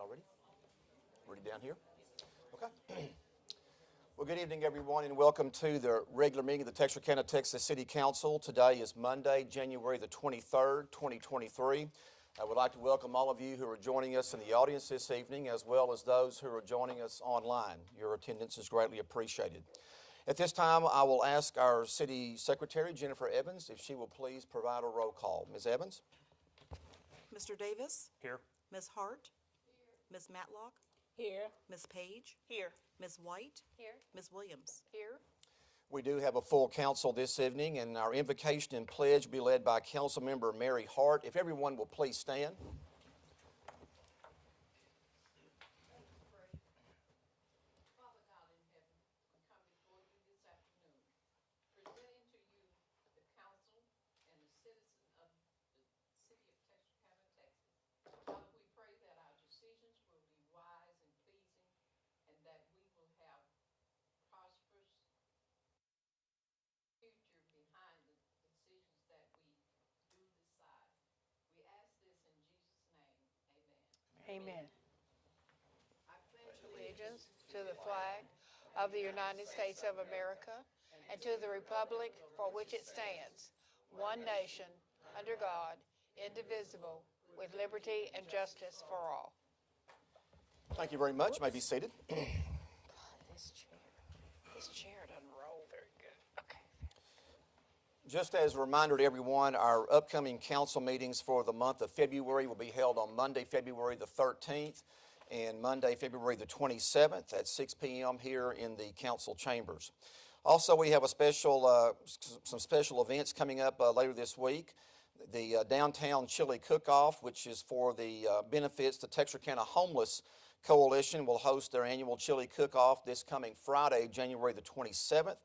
Y'all ready? Ready down here? Okay. Well, good evening, everyone, and welcome to the regular meeting of the Texarkana, Texas City Council. Today is Monday, January the 23rd, 2023. I would like to welcome all of you who are joining us in the audience this evening, as well as those who are joining us online. Your attendance is greatly appreciated. At this time, I will ask our City Secretary, Jennifer Evans, if she will please provide a roll call. Ms. Evans? Mr. Davis? Here. Ms. Hart? Here. Ms. Matlock? Here. Ms. Page? Here. Ms. White? Here. Ms. Williams? Here. We do have a full council this evening, and our invocation and pledge will be led by Council Member Mary Hart. If everyone will please stand. Father God in heaven, we come before you this afternoon, presenting to you the council and the citizen of the city of Texarkana, Texas. Father, we pray that our decisions will be wise and pleasing, and that we will have prosperous future behind the decisions that we do decide. We ask this in Jesus' name. Amen. Amen. I pledge allegiance to the flag of the United States of America and to the republic for which it stands, one nation, under God, indivisible, with liberty and justice for all. Thank you very much. You may be seated. This chair doesn't roll very good. Okay. Just as a reminder to everyone, our upcoming council meetings for the month of February will be held on Monday, February the 13th and Monday, February the 27th at 6 p.m. here in the council chambers. Also, we have some special events coming up later this week. The Downtown Chili Cook-Off, which is for the benefits the Texarkana Homeless Coalition, will host their annual Chili Cook-Off this coming Friday, January the 27th.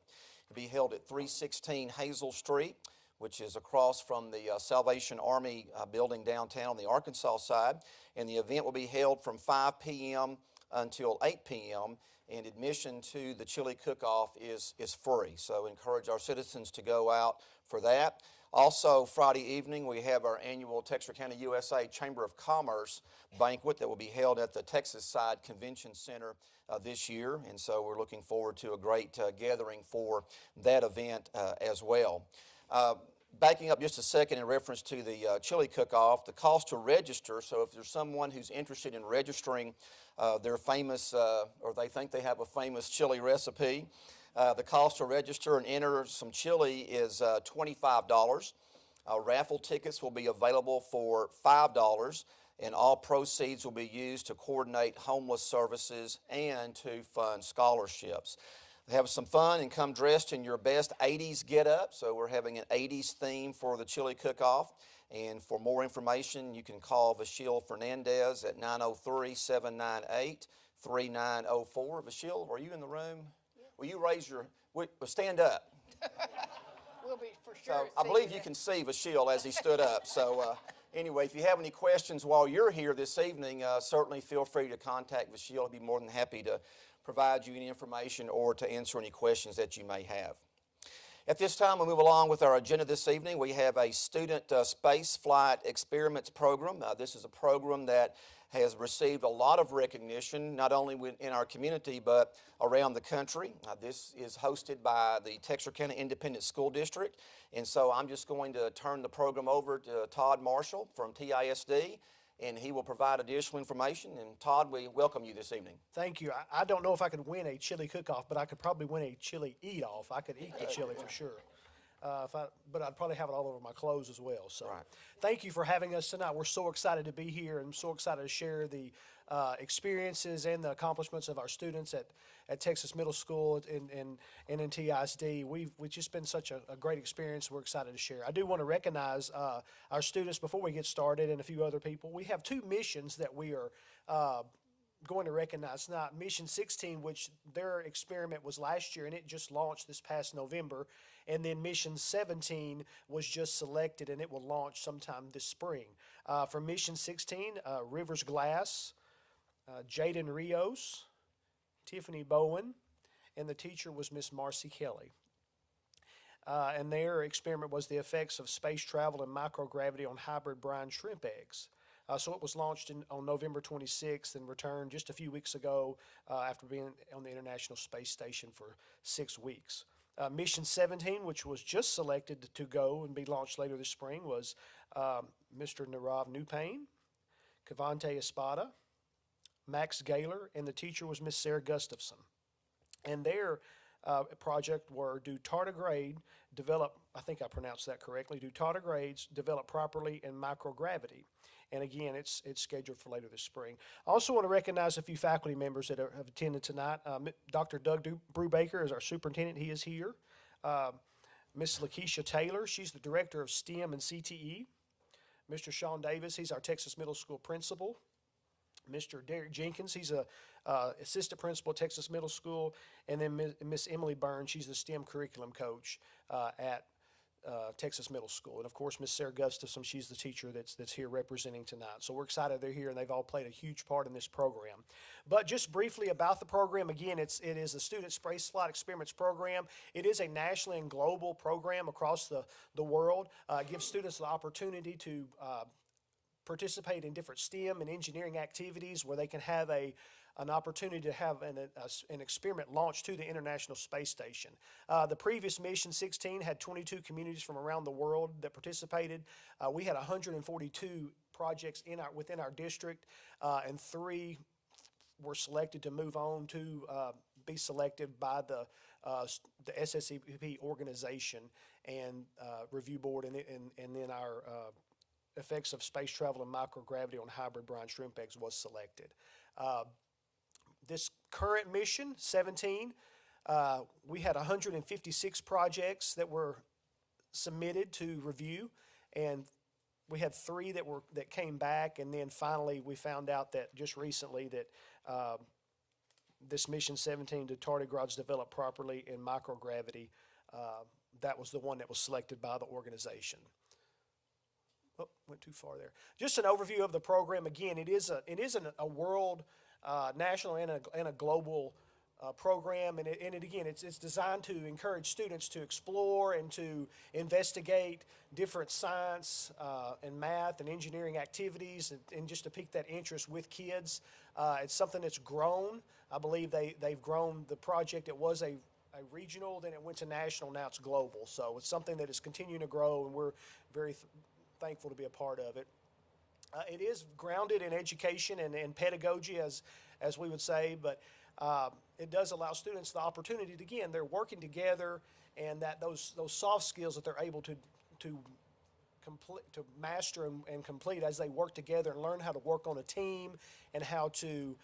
It'll be held at 316 Hazel Street, which is across from the Salvation Army building downtown on the Arkansas side. And the event will be held from 5 p.m. until 8 p.m. and admission to the Chili Cook-Off is free. So encourage our citizens to go out for that. Also, Friday evening, we have our annual Texarkana USA Chamber of Commerce banquet that will be held at the Texas Side Convention Center this year. And so we're looking forward to a great gathering for that event as well. Backing up just a second in reference to the Chili Cook-Off, the cost to register, so if there's someone who's interested in registering their famous, or they think they have a famous chili recipe, the cost to register and enter some chili is $25. Raffle tickets will be available for $5, and all proceeds will be used to coordinate homeless services and to fund scholarships. Have some fun and come dressed in your best 80s get-up. So we're having an 80s theme for the Chili Cook-Off. And for more information, you can call Vachille Fernandez at 903-798-3904. Vachille, are you in the room? Yeah. Will you raise your, stand up. We'll be for sure. So I believe you can see Vachille as he stood up. So anyway, if you have any questions while you're here this evening, certainly feel free to contact Vachille. I'd be more than happy to provide you any information or to answer any questions that you may have. At this time, we'll move along with our agenda this evening. We have a student space flight experiments program. This is a program that has received a lot of recognition, not only in our community, but around the country. This is hosted by the Texarkana Independent School District. And so I'm just going to turn the program over to Todd Marshall from TISD, and he will provide additional information. And Todd, we welcome you this evening. Thank you. I don't know if I could win a chili cook-off, but I could probably win a chili eat-off. I could eat the chili for sure. But I'd probably have it all over my clothes as well. So Right. Thank you for having us tonight. We're so excited to be here and so excited to share the experiences and the accomplishments of our students at Texas Middle School and in TISD. We've just been such a great experience. We're excited to share. I do want to recognize our students before we get started and a few other people. We have two missions that we are going to recognize tonight. Mission 16, which their experiment was last year, and it just launched this past November. And then Mission 17 was just selected, and it will launch sometime this spring. For Mission 16, Rivers Glass, Jaden Rios, Tiffany Bowen, and the teacher was Miss Marcy Kelly. And their experiment was the effects of space travel and microgravity on hybrid brine shrimp eggs. So it was launched on November 26th and returned just a few weeks ago after being on the International Space Station for 6 weeks. Mission 17, which was just selected to go and be launched later this spring, was Mr. Nirav Nupane, Cavante Espada, Max Gaylor, and the teacher was Miss Sarah Gustafson. And their project were do tardigrade develop, I think I pronounced that correctly, do tardigrades develop properly in microgravity. And again, it's scheduled for later this spring. I also want to recognize a few faculty members that have attended tonight. Dr. Doug Brubaker is our superintendent. He is here. Miss Lakeisha Taylor, she's the director of STEM and CTE. Mr. Sean Davis, he's our Texas Middle School principal. Mr. Derek Jenkins, he's a assistant principal at Texas Middle School, and then Miss Emily Burns, she's the STEM curriculum coach at Texas Middle School, and of course Miss Sarah Gustafson, she's the teacher that's here representing tonight. So we're excited they're here, and they've all played a huge part in this program. But just briefly about the program, again, it is a Student Space Flight Experiments program. It is a nationally and global program across the world. It gives students the opportunity to participate in different STEM and engineering activities where they can have an opportunity to have an experiment launched to the International Space Station. The previous mission, 16, had 22 communities from around the world that participated. We had 142 projects within our district, and 3 were selected to move on to be selected by the SSCP organization and review board, and then our effects of space travel and microgravity on hybrid brine shrimp eggs was selected. This current mission, 17, we had 156 projects that were submitted to review, and we had 3 that came back, and then finally we found out that just recently that this mission 17, to tardigrades develop properly in microgravity, that was the one that was selected by the organization. Oh, went too far there. Just an overview of the program. Again, it is a world, national and a global program, and it's designed to encourage students to explore and to investigate different science and math and engineering activities, and just to pique that interest with kids. It's something that's grown. I believe they've grown the project. It was a regional, then it went to national, now it's global. So it's something that is continuing to grow, and we're very thankful to be a part of it. It is grounded in education and pedagogy, as we would say, but it does allow students the opportunity to, again, they're working together, and that those soft skills that they're able to master and complete as they work together and learn how to work on a team and how to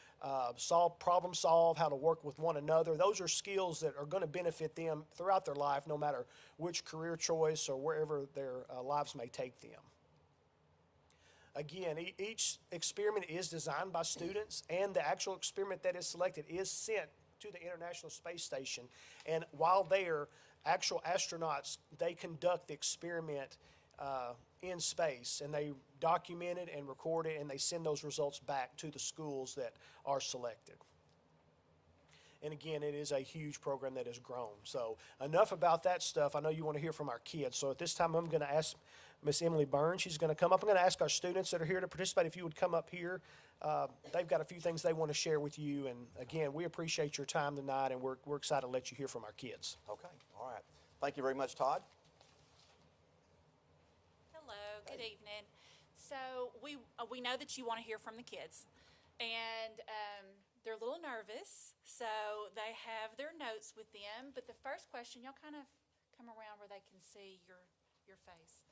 problem solve, how to work with one another. Those are skills that are going to benefit them throughout their life, no matter which career choice or wherever their lives may take them. Again, each experiment is designed by students, and the actual experiment that is selected is sent to the International Space Station. And while there, actual astronauts, they conduct the experiment in space, and they document it and record it, and they send those results back to the schools that are selected. And again, it is a huge program that has grown. So enough about that stuff. I know you want to hear from our kids. So at this time, I'm going to ask Miss Emily Burns. She's going to come up. I'm going to ask our students that are here to participate if you would come up here. They've got a few things they want to share with you. And again, we appreciate your time tonight, and we're excited to let you hear from our kids. Okay, all right. Thank you very much, Todd. Hello, good evening. So we know that you want to hear from the kids, and they're a little nervous, so they have their notes with them. But the first question, y'all kind of come around where they can see your face.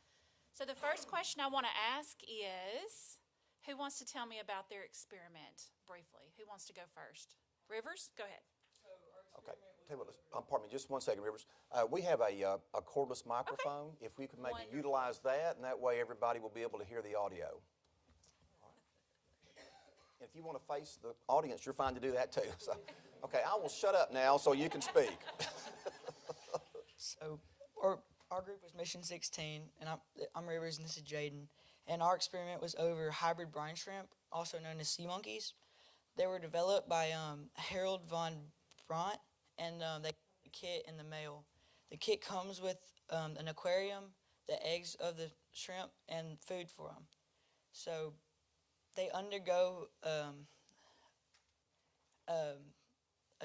So the first question I want to ask is, who wants to tell me about their experiment briefly? Who wants to go first? Rivers, go ahead. Okay. Tell you what, pardon me, just 1 second, Rivers. We have a cordless microphone. If we could maybe Wonderful. utilize that, and that way everybody will be able to hear the audio. All right. If you want to face the audience, you're fine to do that too. So, okay, I will shut up now so you can speak. So our group was Mission 16, and I'm Rivers, and this is Jaden. And our experiment was over hybrid brine shrimp, also known as sea monkeys. They were developed by Harold von Brandt, and they the kit in the mail. The kit comes with an aquarium, the eggs of the shrimp, and food for them. So they undergo a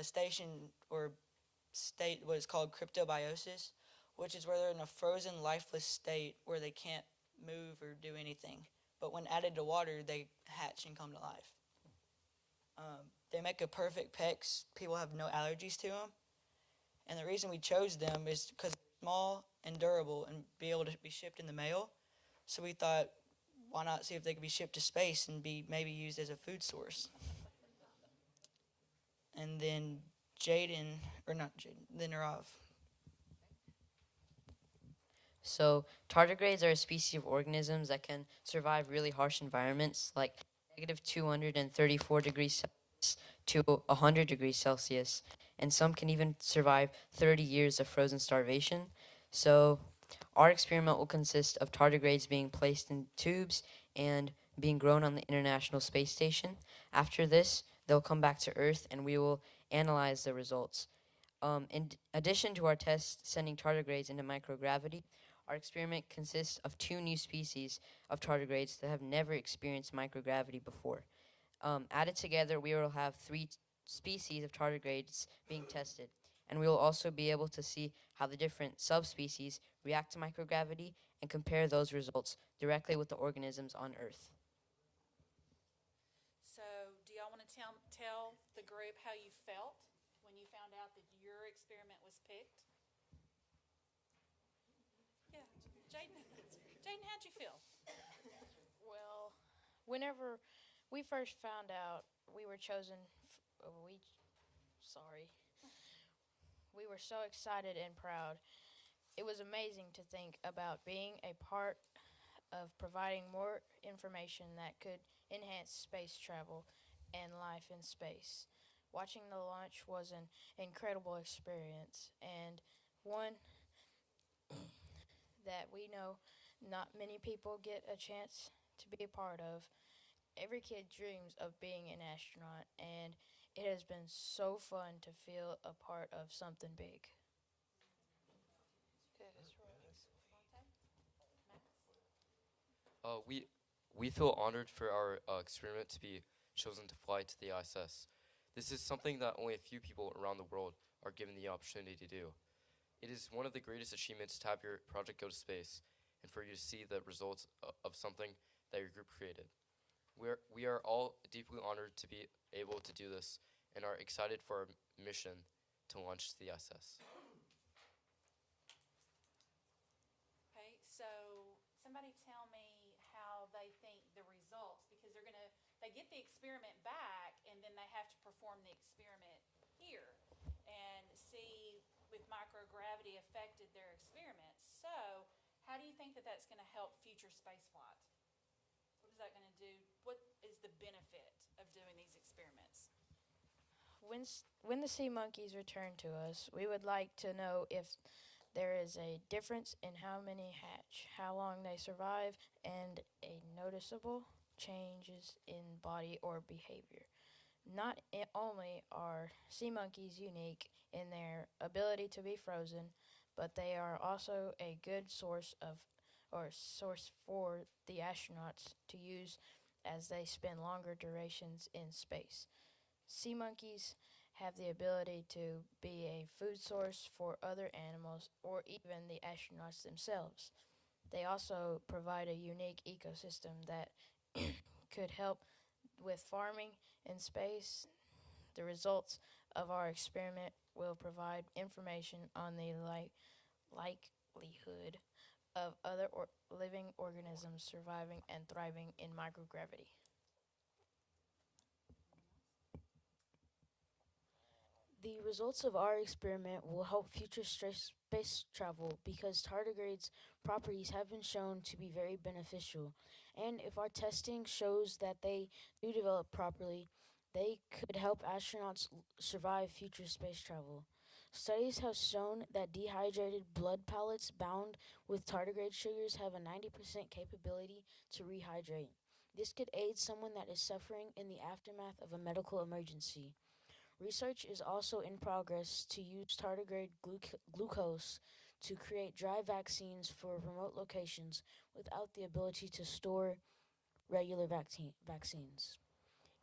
station or state, what is called cryptobiosis, which is where they're in a frozen, lifeless state where they can't move or do anything. But when added to water, they hatch and come to life. They make a perfect pets. People have no allergies to them. And the reason we chose them is because they're small and durable and be able to be shipped in the mail. So we thought, why not see if they could be shipped to space and be maybe used as a food source? And then Jaden, or not Jaden, then Rav. So, tardigrades are a species of organisms that can survive really harsh environments like negative 234 degrees Celsius to 100 degrees Celsius, and some can even survive 30 years of frozen starvation. So, our experiment will consist of tardigrades being placed in tubes and being grown on the International Space Station. After this, they'll come back to Earth and we will analyze the results. In addition to our test sending tardigrades into microgravity, our experiment consists of 2 new species of tardigrades that have never experienced microgravity before. Added together, we will have 3 species of tardigrades being tested, and we will also be able to see how the different subspecies react to microgravity and compare those results directly with the organisms on Earth. So, do y'all want to tell the group how you felt when you found out that your experiment was picked? Yeah, Jaden. Jaden, how'd you feel? Well, whenever we first found out we were chosen, sorry, we were so excited and proud. It was amazing to think about being a part of providing more information that could enhance space travel and life in space. Watching the launch was an incredible experience and one that we know not many people get a chance to be a part of. Every kid dreams of being an astronaut, and it has been so fun to feel a part of something big. We feel honored for our experiment to be chosen to fly to the ISS. This is something that only a few people around the world are given the opportunity to do. It is one of the greatest achievements to have your project go to space and for you to see the results of something that your group created. We are all deeply honored to be able to do this and are excited for our mission to launch to the ISS. Okay, so somebody tell me how they think the results, because they get the experiment back and then they have to perform the experiment here and see if microgravity affected their experiments. So, how do you think that that's going to help future spaceflight? What is that going to do? What is the benefit of doing these experiments? When the sea monkeys return to us, we would like to know if there is a difference in how many hatch, how long they survive, and a noticeable changes in body or behavior. Not only are sea monkeys unique in their ability to be frozen, but they are also a good source for the astronauts to use as they spend longer durations in space. Sea monkeys have the ability to be a food source for other animals or even the astronauts themselves. They also provide a unique ecosystem that could help with farming in space. The results of our experiment will provide information on the likelihood of other living organisms surviving and thriving in microgravity. The results of our experiment will help future space travel because tardigrades' properties have been shown to be very beneficial. And if our testing shows that they do develop properly, they could help astronauts survive future space travel. Studies have shown that dehydrated blood pellets bound with tardigrade sugars have a 90% capability to rehydrate. This could aid someone that is suffering in the aftermath of a medical emergency. Research is also in progress to use tardigrade glucose to create dry vaccines for remote locations without the ability to store regular vaccines.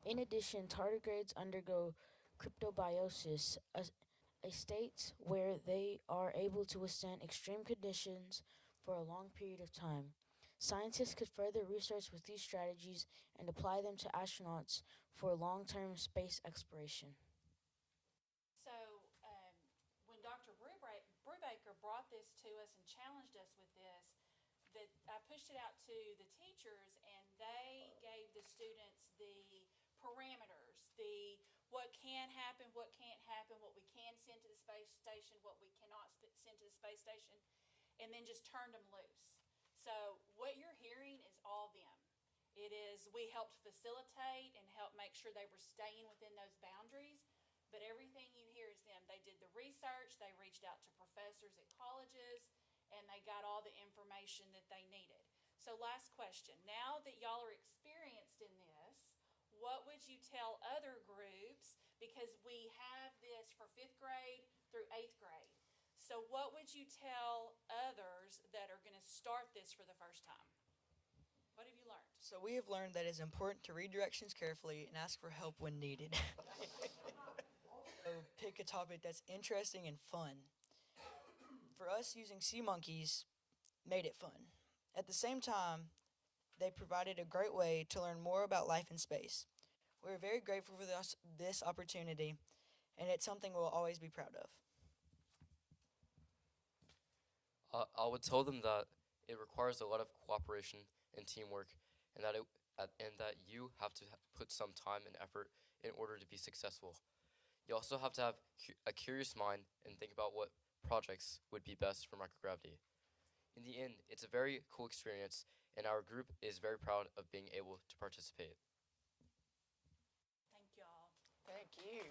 In addition, tardigrades undergo cryptobiosis, a state where they are able to withstand extreme conditions for a long period of time. Scientists could further research with these strategies and apply them to astronauts for long-term space exploration. So, when Dr. Brubaker brought this to us and challenged us with this, that I pushed it out to the teachers, and they gave the students the parameters, the what can happen, what can't happen, what we can send to the space station, what we cannot send to the space station, and then just turned them loose. So what you're hearing is all them. It is, we helped facilitate and help make sure they were staying within those boundaries, but everything you hear is them. They did the research, they reached out to professors at colleges, and they got all the information that they needed. So last question, now that y'all are experienced in this, what would you tell other groups, because we have this for 5th grade through 8th grade. So what would you tell others that are going to start this for the first time? What have you learned? So we have learned that it's important to read directions carefully and ask for help when needed. So pick a topic that's interesting and fun. For us, using sea monkeys made it fun. At the same time, they provided a great way to learn more about life in space. We're very grateful for this opportunity, and it's something we'll always be proud of. I would tell them that it requires a lot of cooperation and teamwork, and that you have to put some time and effort in order to be successful. You also have to have a curious mind and think about what projects would be best for microgravity. In the end, it's a very cool experience, and our group is very proud of being able to participate. Thank y'all. Thank you.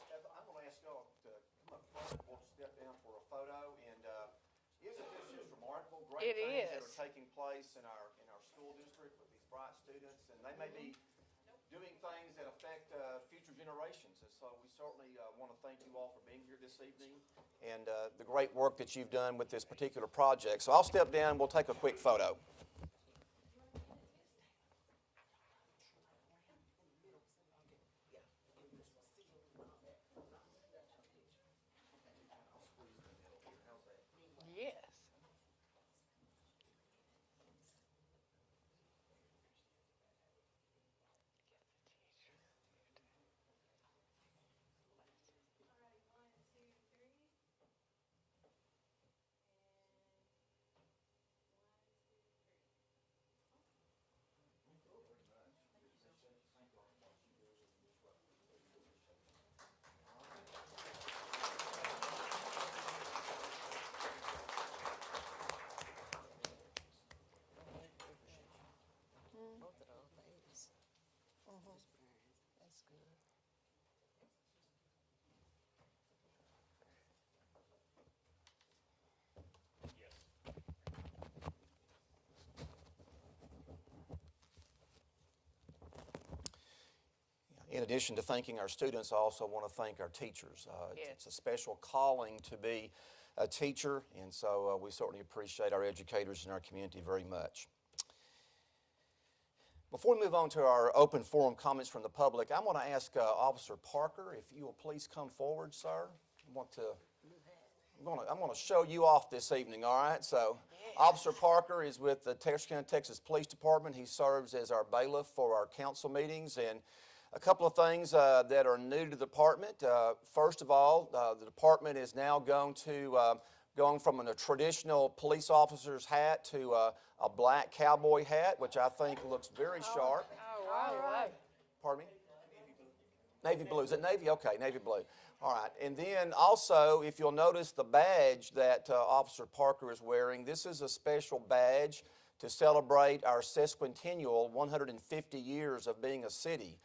I'm going to ask y'all to come up front. We'll step down for a photo. And isn't this just remarkable? Great It things that is. are taking place in our school district with these bright students, and they may be doing things that affect future generations. And so we certainly want to thank you all for being here this evening and the great work that you've done with this particular project. So I'll step down. We'll take a quick photo. Yes. That's good. In addition to thanking our students, I also want to thank our teachers. Yes. It's a special calling to be a teacher, and so we certainly appreciate our educators in our community very much. Before we move on to our open forum comments from the public, I want to ask Officer Parker if you will please come forward, sir. I'm going to show you off this evening, all right? So, Officer Parker is with the Texarkana, Texas Police Department. He serves as our bailiff for our council meetings, and a couple of things that are new to the department. First of all, the department is now going from a traditional police officer's hat to a black cowboy hat, which I think looks very sharp. Oh, all right. Pardon me? Navy blue. Is it navy? Okay, navy blue. All right. And then also, if you'll notice the badge that Officer Parker is wearing, this is a special badge to celebrate our sesquicentennial 150 years of being a city.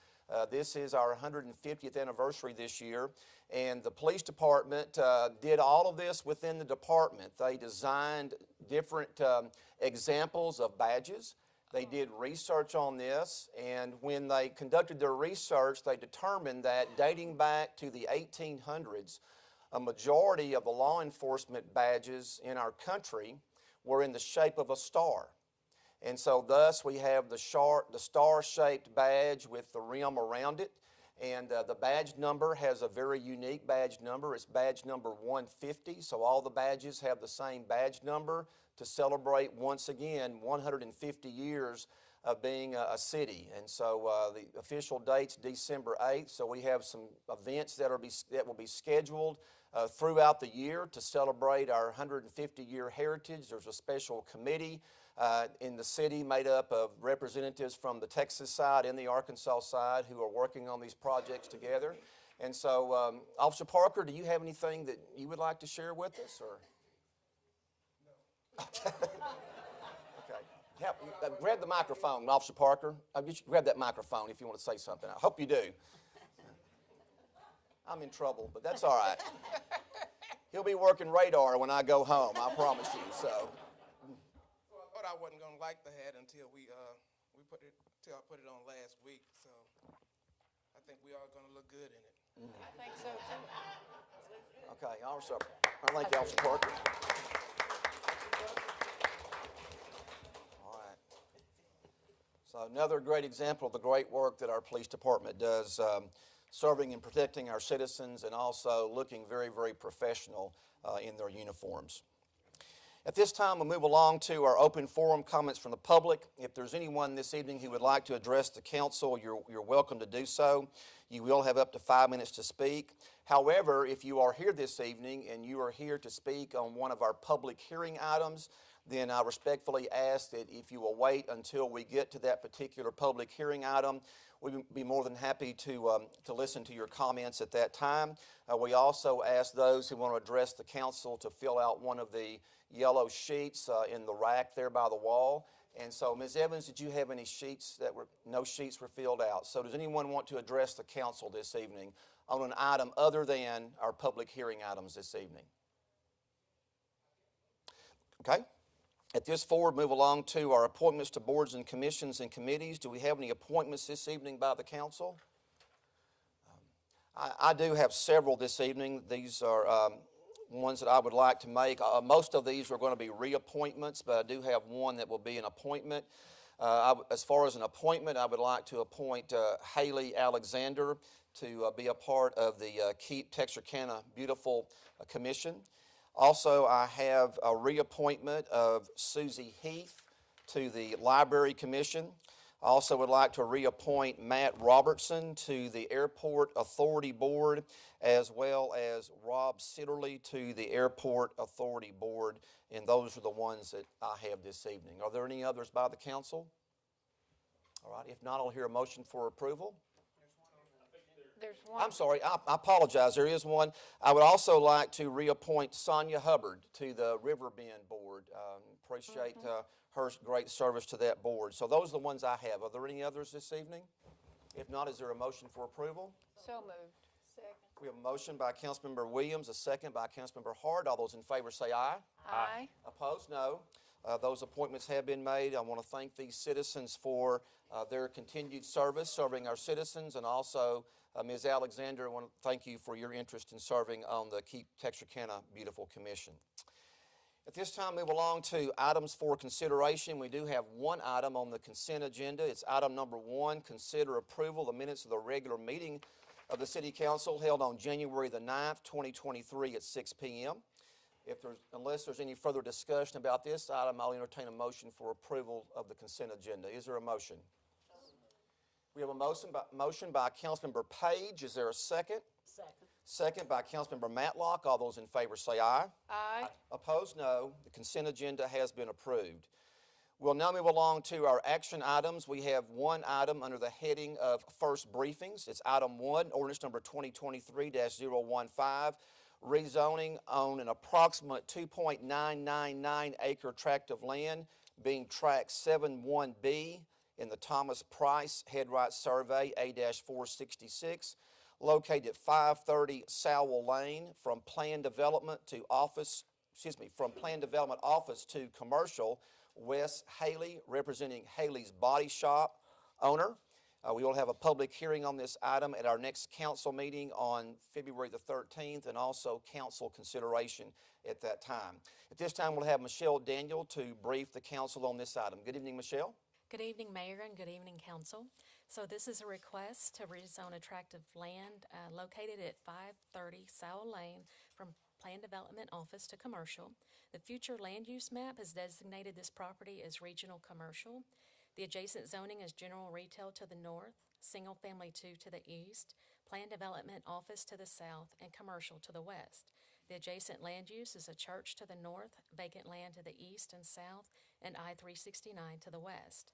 This is our 150th anniversary this year, and the police department did all of this within the department. They designed different examples of badges. They did research on this, and when they conducted their research, they determined that dating back to the 1800s, a majority of the law enforcement badges in our country were in the shape of a star. And so thus we have the star-shaped badge with the rim around it. And the badge number has a very unique badge number. It's badge number 150, so all the badges have the same badge number to celebrate, once again, 150 years of being a city. And so the official date's December 8th, so we have some events that will be scheduled throughout the year to celebrate our 150-year heritage. There's a special committee in the city made up of representatives from the Texas side and the Arkansas side who are working on these projects together. And so, Officer Parker, do you have anything that you would like to share with us? Or? No. Okay. Grab the microphone, Officer Parker. Grab that microphone if you want to say something. I hope you do. I'm in trouble, but that's all right. He'll be working radar when I go home, I promise you. So. I wasn't gonna like the hat until I put it on last week. So I think we are gonna look good in it. I think so too. Okay, Officer. Thank you, Officer Parker. All right. So another great example of the great work that our police department does, serving and protecting our citizens, and also looking very, very professional in their uniforms. At this time, we'll move along to our open forum comments from the public. If there's anyone this evening who would like to address the council, you're welcome to do so. You will have up to 5 minutes to speak. However, if you are here this evening and you are here to speak on one of our public hearing items, then I respectfully ask that if you will wait until we get to that particular public hearing item, we'd be more than happy to listen to your comments at that time. We also ask those who want to address the council to fill out one of the yellow sheets in the rack there by the wall. And so, Ms. Evans, did you have any sheets no sheets were filled out? So does anyone want to address the council this evening on an item other than our public hearing items this evening? Okay. At this forward, move along to our appointments to boards and commissions and committees. Do we have any appointments this evening by the council? I do have several this evening. These are ones that I would like to make. Most of these are going to be reappointments, but I do have one that will be an appointment. As far as an appointment, I would like to appoint Haley Alexander to be a part of the Keep Texarkana Beautiful Commission. Also, I have a reappointment of Susie Heath to the Library Commission. I also would like to reappoint Matt Robertson to the Airport Authority Board, as well as Rob Sitterly to the Airport Authority Board, and those are the ones that I have this evening. Are there any others by the council? All right, if not, I'll hear a motion for approval. There's one. I'm sorry, I apologize, there is one. I would also like to reappoint Sonia Hubbard to the Riverbend Board. Appreciate her great service to that board. So those are the ones I have. Are there any others this evening? If not, is there a motion for approval? So moved. Second. We have a motion by Councilmember Williams, a second by Councilmember Hart. All those in favor say aye. Aye. Opposed, no. Those appointments have been made. I want to thank these citizens for their continued service, serving our citizens, and also Ms. Alexander, I want to thank you for your interest in serving on the Keep Texarkana Beautiful Commission. At this time, move along to items for consideration. We do have one item on the consent agenda. It's item number 1, consider approval of the minutes of the regular meeting of the City Council held on January the 9th, 2023 at 6 p.m. Unless there's any further discussion about this item, I'll entertain a motion for approval of the consent agenda. Is there a motion? We have a motion by Councilmember Page. Is there a second? Second. Second by Councilmember Matlock. All those in favor say aye. Aye. Opposed, no. The consent agenda has been approved. We'll now move along to our action items. We have one item under the heading of first briefings. It's item 1, ordinance number 2023-015, rezoning on an approximate 2.999 acre tract of land being tract 71B in the Thomas Price Headright Survey A-466, located at 530 Sowell Lane, from planned development office to commercial. Wes Haley, representing Haley's Body Shop owner. We will have a public hearing on this item at our next council meeting on February the 13th, and also council consideration at that time. At this time, we'll have Michelle Daniel to brief the council on this item. Good evening, Michelle. Good evening, Mayor, and good evening, Council. So this is a request to rezone a tract of land located at 530 Sowell Lane from Plan Development Office to commercial. The future land use map has designated this property as regional commercial. The adjacent zoning is general retail to the north, single family 2 to the east, Plan Development Office to the south, and commercial to the west. The adjacent land use is a church to the north, vacant land to the east and south, and I-369 to the west.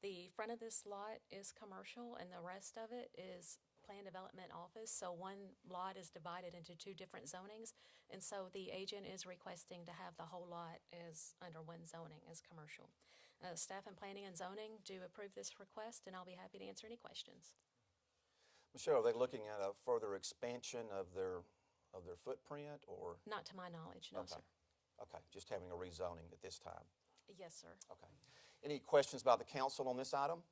The front of this lot is commercial, and the rest of it is Plan Development Office. So one lot is divided into 2 different zonings, and so the agent is requesting to have the whole lot as under one zoning as commercial. Staff and Planning and Zoning do approve this request, and I'll be happy to answer any questions. Michelle, are they looking at a further expansion of their footprint, or? Not to my knowledge, no, Okay. sir. Okay, just having a rezoning at this time. Yes, sir. Okay. Any questions by the council on this item?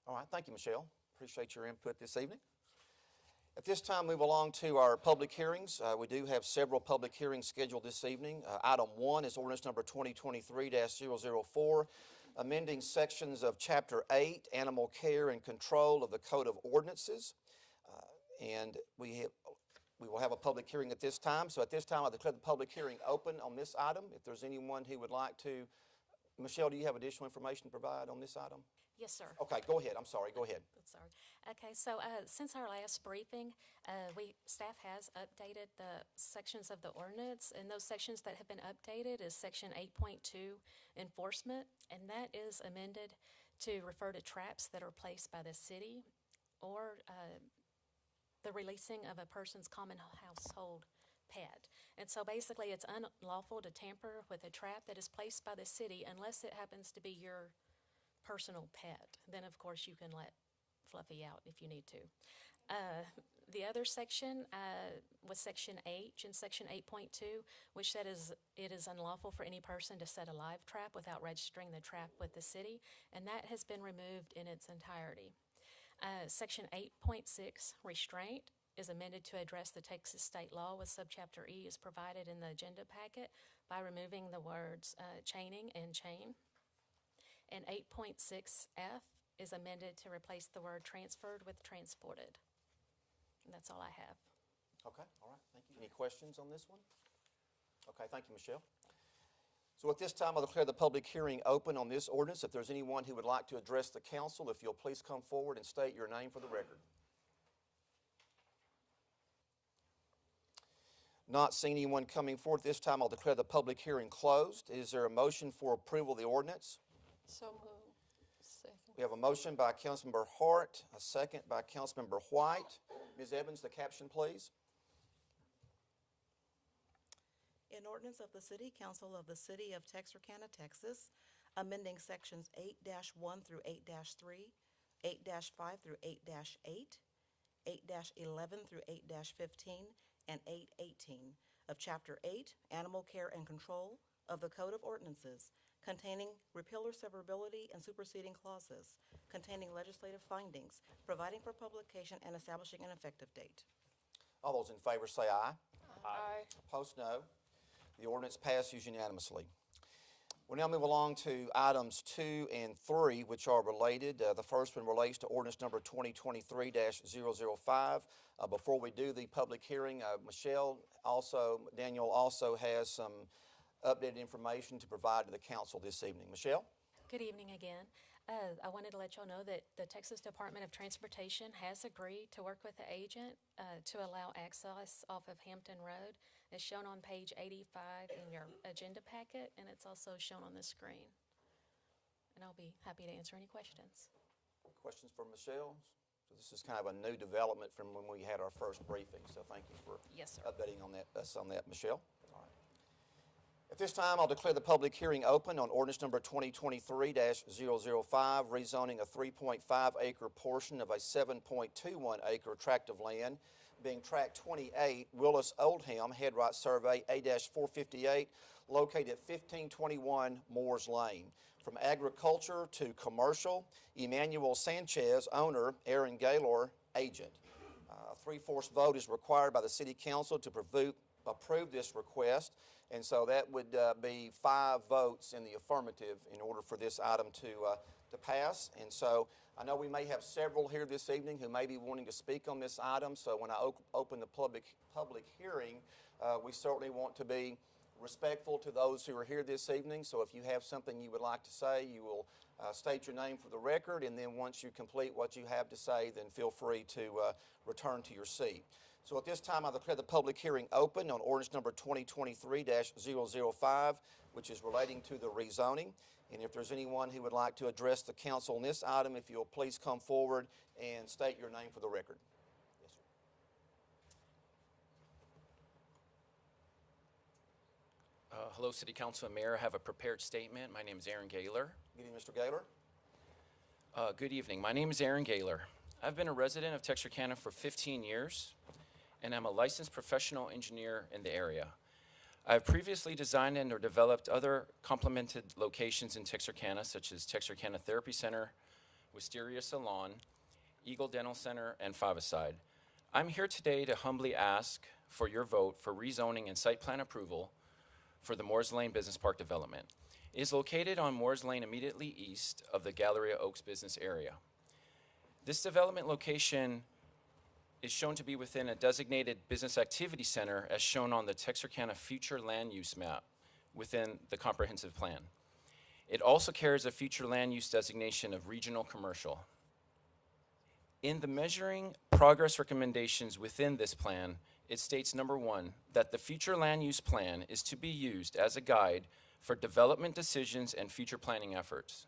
All right, thank you, Michelle. Appreciate your input this evening. At this time, move along to our public hearings. We do have several public hearings scheduled this evening. Item 1 is ordinance number 2023-004, amending sections of Chapter 8, Animal Care and Control of the Code of Ordinances. And we will have a public hearing at this time. So at this time, I declare the public hearing open on this item. If there's anyone who would like to, Michelle, do you have additional information to provide on this item? Yes, sir. Okay, go ahead. I'm sorry. Go ahead. Sorry. Okay, so since our last briefing, staff has updated the sections of the ordinance, and those sections that have been updated is Section 8.2, Enforcement, and that is amended to refer to traps that are placed by the city or the releasing of a person's common household pet. And so basically it's unlawful to tamper with a trap that is placed by the city unless it happens to be your personal pet. Then of course you can let Fluffy out if you need to. The other section was Section H in Section 8.2, which said it is unlawful for any person to set a live trap without registering the trap with the city, and that has been removed in its entirety. Section 8.6, Restraint, is amended to address the Texas state law with subchapter E is provided in the agenda packet by removing the words chaining and chain. And 8.6F is amended to replace the word transferred with transported. And that's all I have. Okay, all right, thank you. Any questions on this one? Okay, thank you, Michelle. So at this time, I'll declare the public hearing open on this ordinance. If there's anyone who would like to address the council, if you'll please come forward and state your name for the record. Not seeing anyone coming forward at this time, I'll declare the public hearing closed. Is there a motion for approval of the ordinance? So moved. Second. We have a motion by Councilmember Hart, a second by Councilmember White. Ms. Evans, the caption, please. An ordinance of the City Council of the City of Texarkana, Texas, amending sections 8-1 through 8-3, 8-5 through 8-8, 8-11 through 8-15, and 8-18 of Chapter 8, Animal Care and Control of the Code of Ordinances, containing repeal or severability and superseding clauses, containing legislative findings, providing for publication, and establishing an effective date. All those in favor say aye. Aye. Opposed, no. The ordinance passes unanimously. We'll now move along to items 2 and 3, which are related. The first one relates to ordinance number 2023-005. Before we do the public hearing, Daniel also has some updated information to provide to the council this evening. Michelle? Good evening again. I wanted to let y'all know that the Texas Department of Transportation has agreed to work with the agent to allow access off of Hampton Road. It's shown on page 85 in your agenda packet, and it's also shown on the screen. And I'll be happy to answer any questions. Questions for Michelle? So this is kind of a new development from when we had our first briefing, so thank you for Yes, sir. updating us on that, Michelle. All right. At this time, I'll declare the public hearing open on ordinance number 2023-005, rezoning a 3.5-acre portion of a 7.21-acre tract of land, being Tract 28, Willis Oldham, Headright Survey, A-458, located at 1521 Moores Lane. From agriculture to commercial, Emmanuel Sanchez, owner, Aaron Gaylor, agent. A three-fourths vote is required by the City Council to approve this request, and so that would be 5 votes in the affirmative in order for this item to pass. And so I know we may have several here this evening who may be wanting to speak on this item, so when I open the public hearing, we certainly want to be respectful to those who are here this evening. So if you have something you would like to say, you will state your name for the record, and then once you complete what you have to say, then feel free to return to your seat. So at this time, I declare the public hearing open on ordinance number 2023-005, which is relating to the rezoning. And if there's anyone who would like to address the council on this item, if you'll please come forward and state your name for the record. Yes, sir. Hello, City Council and Mayor. I have a prepared statement. My name is Aaron Gaylor. Good evening, Mr. Gaylor. Good evening. My name is Aaron Gaylor. I've been a resident of Texarkana for 15 years, and I'm a licensed professional engineer in the area. I've previously designed and or developed other complemented locations in Texarkana, such as Texarkana Therapy Center, Wisteria Salon, Eagle Dental Center, and Favicide. I'm here today to humbly ask for your vote for rezoning and site plan approval for the Moores Lane Business Park development. It is located on Moores Lane immediately east of the Galleria Oaks business area. This development location is shown to be within a designated business activity center as shown on the Texarkana future land use map within the comprehensive plan. It also carries a future land use designation of regional commercial. In the measuring progress recommendations within this plan, it states, number 1, that the future land use plan is to be used as a guide for development decisions and future planning efforts.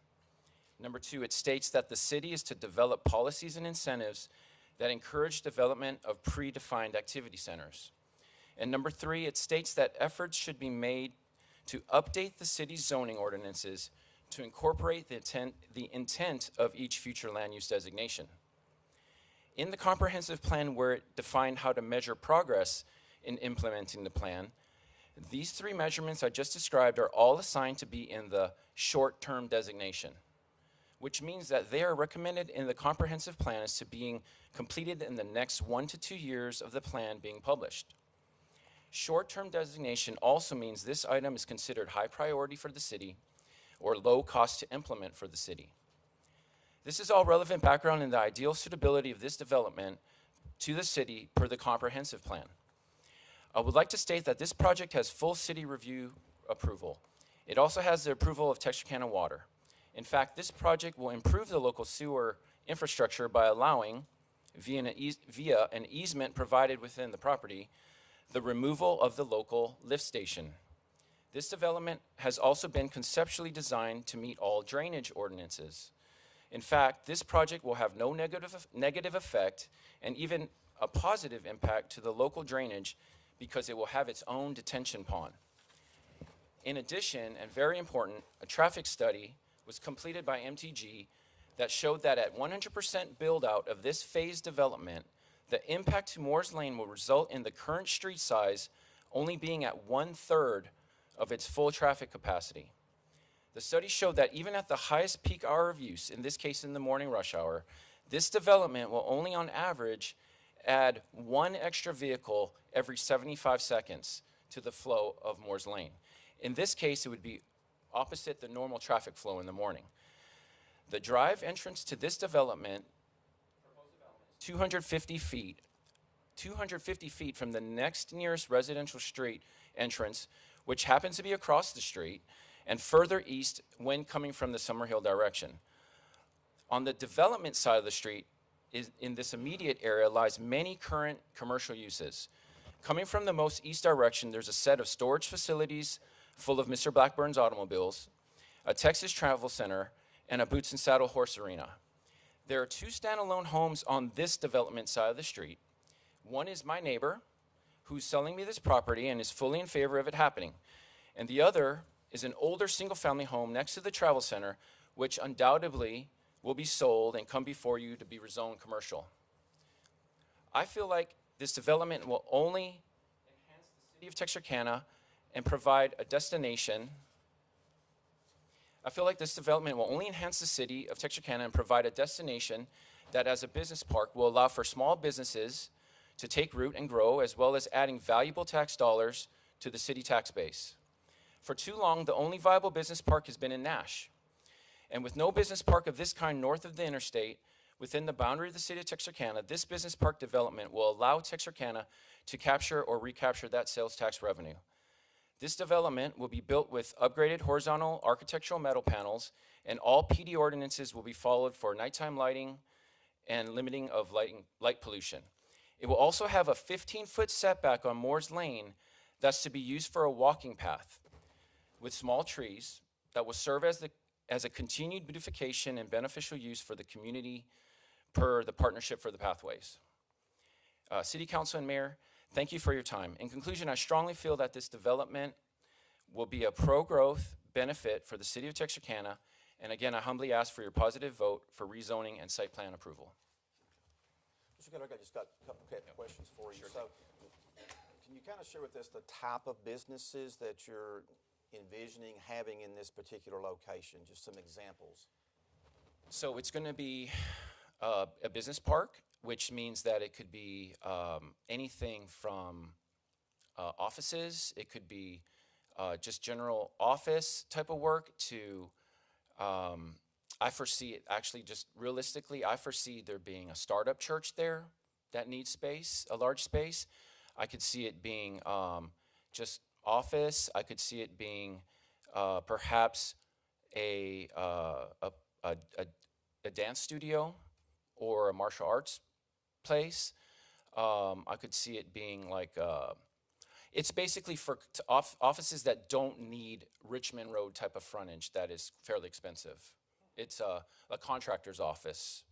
Number 2, it states that the city is to develop policies and incentives that encourage development of predefined activity centers. And number 3, it states that efforts should be made to update the city's zoning ordinances to incorporate the intent of each future land use designation. In the comprehensive plan where it defined how to measure progress in implementing the plan, these 3 measurements I just described are all assigned to be in the short-term designation, which means that they are recommended in the comprehensive plan as to being completed in the next 1 to 2 years of the plan being published. Short-term designation also means this item is considered high priority for the city or low cost to implement for the city. This is all relevant background in the ideal suitability of this development to the city per the comprehensive plan. I would like to state that this project has full city review approval. It also has the approval of Texarkana Water. In fact, this project will improve the local sewer infrastructure by allowing, via an easement provided within the property, the removal of the local lift station. This development has also been conceptually designed to meet all drainage ordinances. In fact, this project will have no negative effect and even a positive impact to the local drainage because it will have its own detention pond. In addition, and very important, a traffic study was completed by MTG that showed that at 100% build out of this phase development, the impact to Moores Lane will result in the current street size only being at 1/3 of its full traffic capacity. The study showed that even at the highest peak hour of use, in this case in the morning rush hour, this development will only on average add 1 extra vehicle every 75 seconds to the flow of Moores Lane. In this case, it would be opposite the normal traffic flow in the morning. The drive entrance to this development, 250 feet from the next nearest residential street entrance, which happens to be across the street, and further east when coming from the Summerhill direction. On the development side of the street, in this immediate area lies many current commercial uses. Coming from the most east direction, there's a set of storage facilities full of Mr. Blackburn's automobiles, a Texas Travel Center, and a Boots and Saddle Horse Arena. There are 2 standalone homes on this development side of the street. One is my neighbor, who's selling me this property and is fully in favor of it happening. And the other is an older single-family home next to the Travel Center, which undoubtedly will be sold and come before you to be rezoned commercial. I feel like this development will only enhance the city of Texarkana and provide a destination. I feel like this development will only enhance the city of Texarkana and provide a destination that, as a business park, will allow for small businesses to take root and grow, as well as adding valuable tax dollars to the city tax base. For too long, the only viable business park has been in Nash. And with no business park of this kind north of the interstate, within the boundary of the city of Texarkana, this business park development will allow Texarkana to capture or recapture that sales tax revenue. This development will be built with upgraded horizontal architectural metal panels, and all PD ordinances will be followed for nighttime lighting and limiting of light pollution. It will also have a 15-foot setback on Moore's Lane that's to be used for a walking path with small trees that will serve as a continued beautification and beneficial use for the community per the Partnership for the Pathways. City Council and Mayor, thank you for your time. In conclusion, I strongly feel that this development will be a pro-growth benefit for the city of Texarkana, and again, I humbly ask for your positive vote for rezoning and site plan approval. Mr. Keller, I just got a couple questions for you. So, can you kind of share with us the type of businesses that you're envisioning having in this particular location? Just some examples. So it's going to be a business park, which means that it could be anything from offices, it could be just general office type of work to, I foresee it actually just realistically, I foresee there being a startup church there that needs space, a large space. I could see it being just office. I could see it being perhaps a dance studio or a martial arts place. I could see it being like, it's basically for offices that don't need Richmond Road type of frontage that is fairly expensive. It's a contractor's office.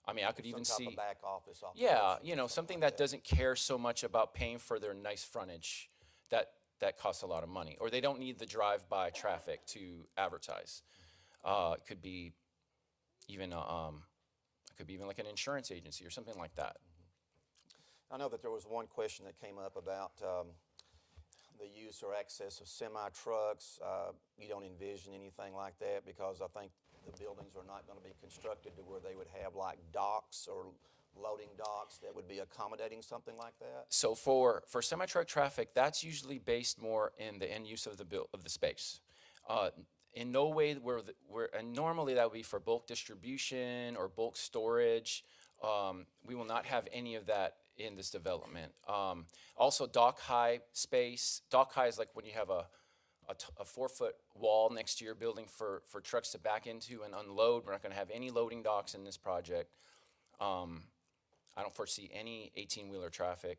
I mean, I could even Some type see, of back office. yeah, you know, something that doesn't care so much about paying for their nice frontage that costs a lot of money, or they don't need the drive-by traffic to advertise. It could be even like an insurance agency or something like that. I know that there was one question that came up about the use or access of semi-trucks. You don't envision anything like that because I think the buildings are not going to be constructed to where they would have like docks or loading docks that would be accommodating something like that? So for semi-truck traffic, that's usually based more in the end use of the space. In no way and normally that would be for bulk distribution or bulk storage. We will not have any of that in this development. Also dock high space. Dock high is like when you have a 4-foot wall next to your building for trucks to back into and unload. We're not going to have any loading docks in this project. I don't foresee any 18-wheeler traffic.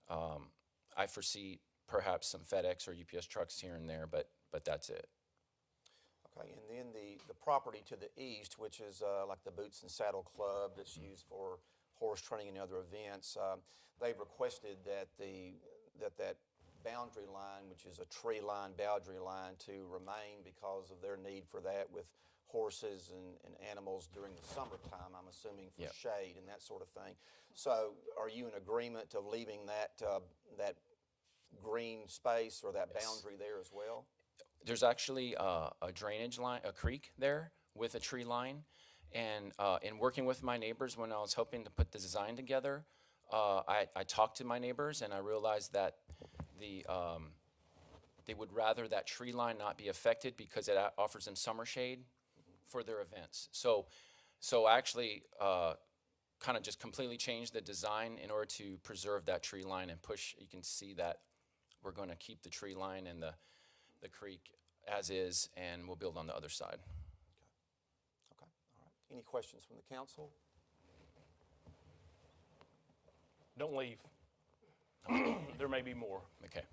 I foresee perhaps some FedEx or UPS trucks here and there, but that's it. Okay, and then the property to the east, which is like the Boots and Saddle Club that's used for horse training and other events, they've requested that that boundary line, which is a tree line, boundary line, to remain because of their need for that with horses and animals during the summertime, I'm assuming for Yep. shade and that sort of thing. So are you in agreement of leaving that green space or that Yes. boundary there as well? There's actually a drainage line, a creek there with a tree line. And in working with my neighbors when I was helping to put the design together, I talked to my neighbors and I realized that they would rather that tree line not be affected because it offers them summer shade for their events. So I actually kind of just completely changed the design in order to preserve that tree line and push. You can see that we're going to keep the tree line and the creek as is, and we'll build on the other side. Okay, all right. Any questions from the council? Don't leave. There may be more. Okay.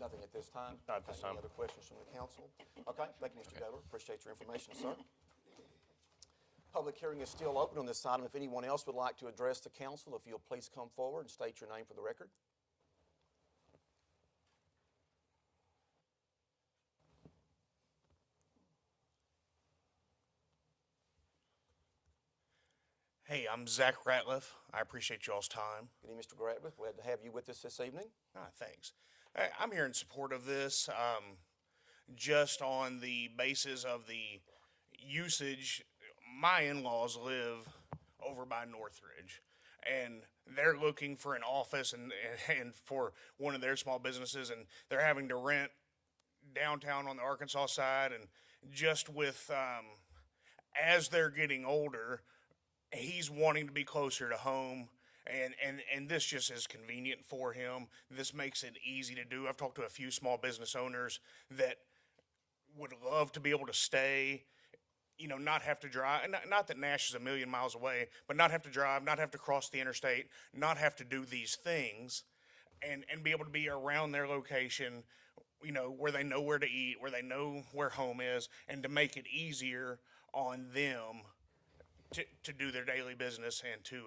Nothing at this time? Not at this Okay, time. Any other questions from the council? Okay, thank you, Mr. Gaylor. Appreciate your information, sir. Public hearing is still open on this item. If anyone else would like to address the council, if you'll please come forward and state your name for the record. Hey, I'm Zach Ratliff. I appreciate y'all's time. Good evening, Mr. Gratliff. Glad to have you with us this evening. Thanks. I'm here in support of this, just on the basis of the usage. My in-laws live over by Northridge, and they're looking for an office and for one of their small businesses, and they're having to rent downtown on the Arkansas side, and just with as they're getting older, he's wanting to be closer to home. And this just is convenient for him. This makes it easy to do. I've talked to a few small business owners that would love to be able to stay, not have to drive. Not that Nash is a million miles away, but not have to drive, not have to cross the interstate, not have to do these things, and be able to be around their location, where they know where to eat, where they know where home is, and to make it easier on them to do their daily business and to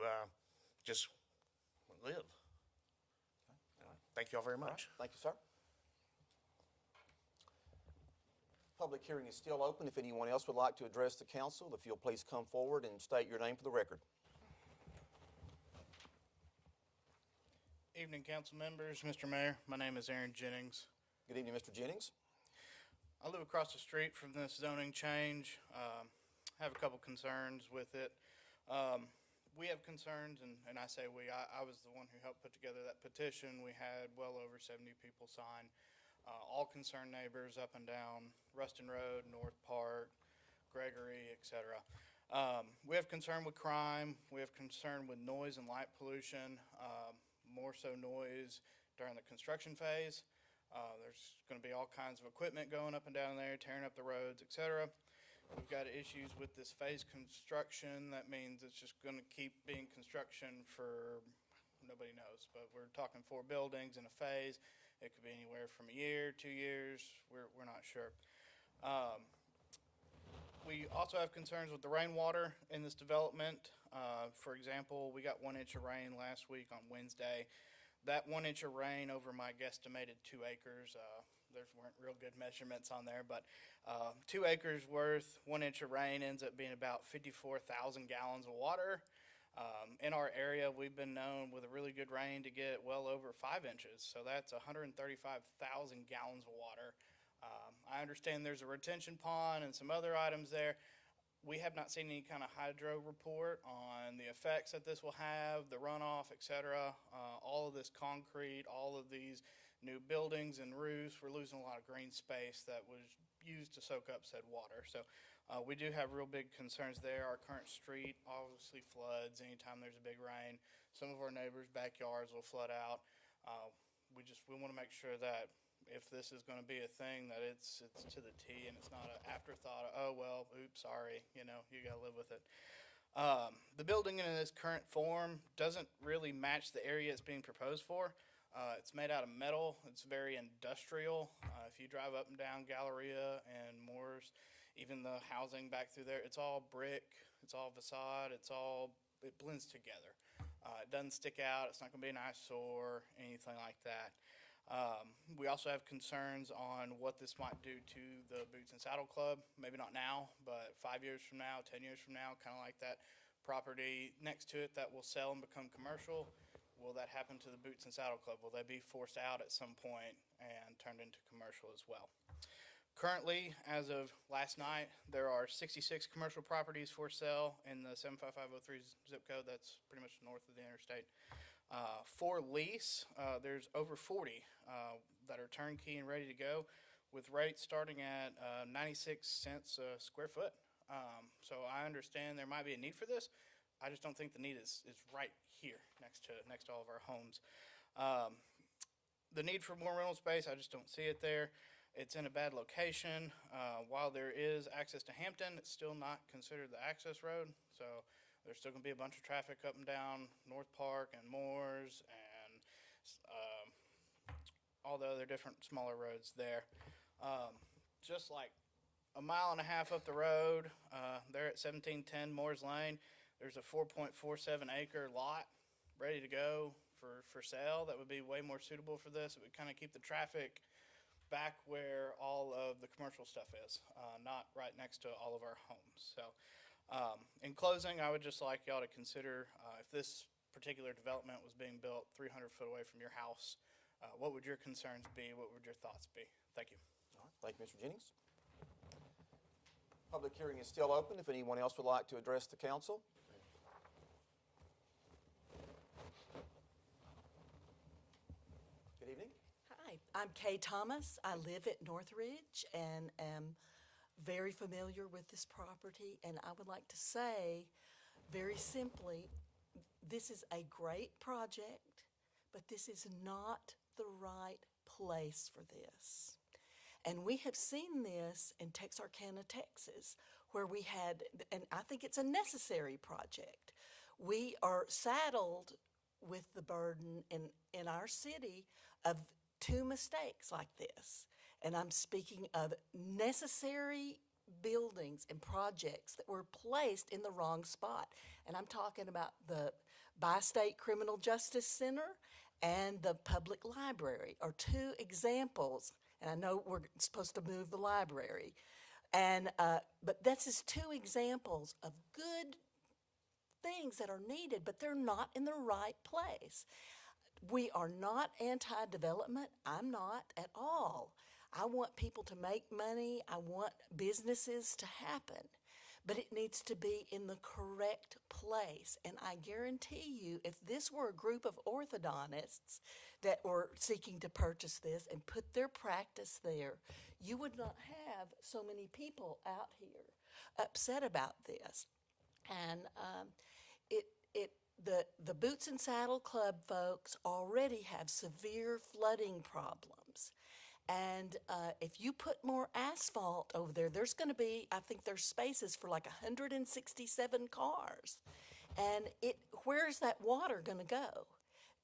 just live. Thank you all very much. Thank you, sir. Public hearing is still open. If anyone else would like to address the council, if you'll please come forward and state your name for the record. Evening, council members, Mr. Mayor. My name is Aaron Jennings. Good evening, Mr. Jennings. I live across the street from this zoning change. Have a couple concerns with it. We have concerns, and I say we. I was the one who helped put together that petition. We had well over 70 people sign. All concerned neighbors up and down Ruston Road, North Park, Gregory, etc. We have concern with crime. We have concern with noise and light pollution, more so noise during the construction phase. There's going to be all kinds of equipment going up and down there, tearing up the roads, etc. We've got issues with this phase construction. That means it's just going to keep being construction for nobody knows, but we're talking 4 buildings in a phase. It could be anywhere from a year, 2 years. We're not sure. We also have concerns with the rainwater in this development. For example, we got 1 inch of rain last week on Wednesday. That 1 inch of rain over my guesstimated 2 acres. There weren't real good measurements on there, but 2 acres worth, 1 inch of rain ends up being about 54,000 gallons of water. In our area, we've been known with a really good rain to get well over 5 inches. So that's 135,000 gallons of water. I understand there's a retention pond and some other items there. We have not seen any kind of hydro report on the effects that this will have, the runoff, etc. All of this concrete, all of these new buildings and roofs, we're losing a lot of green space that was used to soak up said water. So we do have real big concerns there. Our current street obviously floods anytime there's a big rain. Some of our neighbors' backyards will flood out. We want to make sure that if this is going to be a thing, that it's to the T and it's not an afterthought. Oh well, oops, sorry. You got to live with it. The building in its current form doesn't really match the area it's being proposed for. It's made out of metal. It's very industrial. If you drive up and down Galleria and Moores, even the housing back through there, it's all brick. It's all facade. It blends together. It doesn't stick out. It's not going to be an eyesore, anything like that. We also have concerns on what this might do to the Boots and Saddle Club. Maybe not now, but 5 years from now, 10 years from now, kind of like that property next to it that will sell and become commercial. Will that happen to the Boots and Saddle Club? Will they be forced out at some point and turned into commercial as well? Currently, as of last night, there are 66 commercial properties for sale in the 75503 zip code. That's pretty much north of the interstate. For lease, there's over 40 that are turnkey and ready to go, with rates starting at 96 cents a square foot. So I understand there might be a need for this. I just don't think the need is right here next to all of our homes. The need for more rental space, I just don't see it there. It's in a bad location. While there is access to Hampton, it's still not considered the access road. So there's still going to be a bunch of traffic up and down North Park and Moores and all the other different smaller roads there. Just like a mile and a half up the road, there at 1710 Moores Lane, there's a 4.47 acre lot ready to go for sale that would be way more suitable for this. It would kind of keep the traffic back where all of the commercial stuff is, not right next to all of our homes. So in closing, I would just like y'all to consider if this particular development was being built 300 foot away from your house, What would your concerns be? What would your thoughts be? Thank you. All right, thank you, Mr. Jennings. Public hearing is still open if anyone else would like to address the council. Good evening. Hi, I'm Kay Thomas. I live at Northridge and am very familiar with this property. And I would like to say, very simply, this is a great project, but this is not the right place for this. And we have seen this in Texarkana, Texas, where we had, and I think it's a necessary project. We are saddled with the burden in our city of two mistakes like this. And I'm speaking of necessary buildings and projects that were placed in the wrong spot. And I'm talking about the Bi-State Criminal Justice Center and the public library are two examples. And I know we're supposed to move the library. And, but this is two examples of good things that are needed, but they're not in the right place. We are not anti-development. I'm not at all. I want people to make money. I want businesses to happen. But it needs to be in the correct place. And I guarantee you, if this were a group of orthodontists that were seeking to purchase this and put their practice there, you would not have so many people out here upset about this. And the Boots and Saddle Club folks already have severe flooding problems. And if you put more asphalt over there, there's going to be, I think there's spaces for like 167 cars. And where's that water going to go?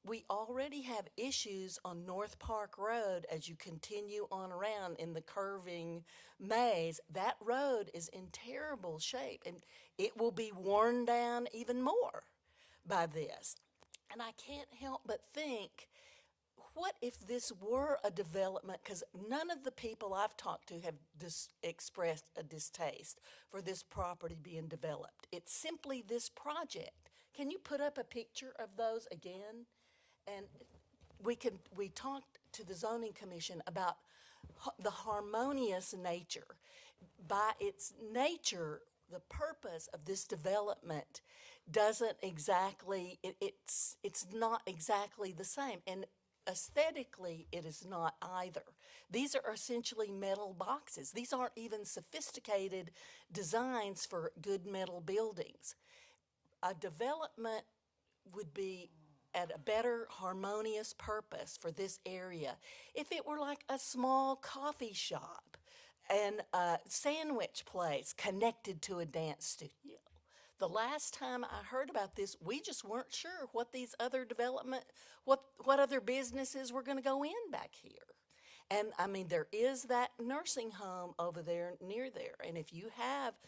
We already have issues on North Park Road as you continue on around in the curving maze. That road is in terrible shape, and it will be worn down even more by this. And I can't help but think, what if this were a development? Because none of the people I've talked to have expressed a distaste for this property being developed. It's simply this project. Can you put up a picture of those again? And we talked to the zoning commission about the harmonious nature. By its nature, the purpose of this development doesn't exactly, it's not exactly the same. And aesthetically, it is not either. These are essentially metal boxes. These aren't even sophisticated designs for good metal buildings. A development would be at a better harmonious purpose for this area if it were like a small coffee shop and a sandwich place connected to a dance studio. The last time I heard about this, we just weren't sure what these other what other businesses were going to go in back here. And I mean, there is that nursing home over there near there. And if you have,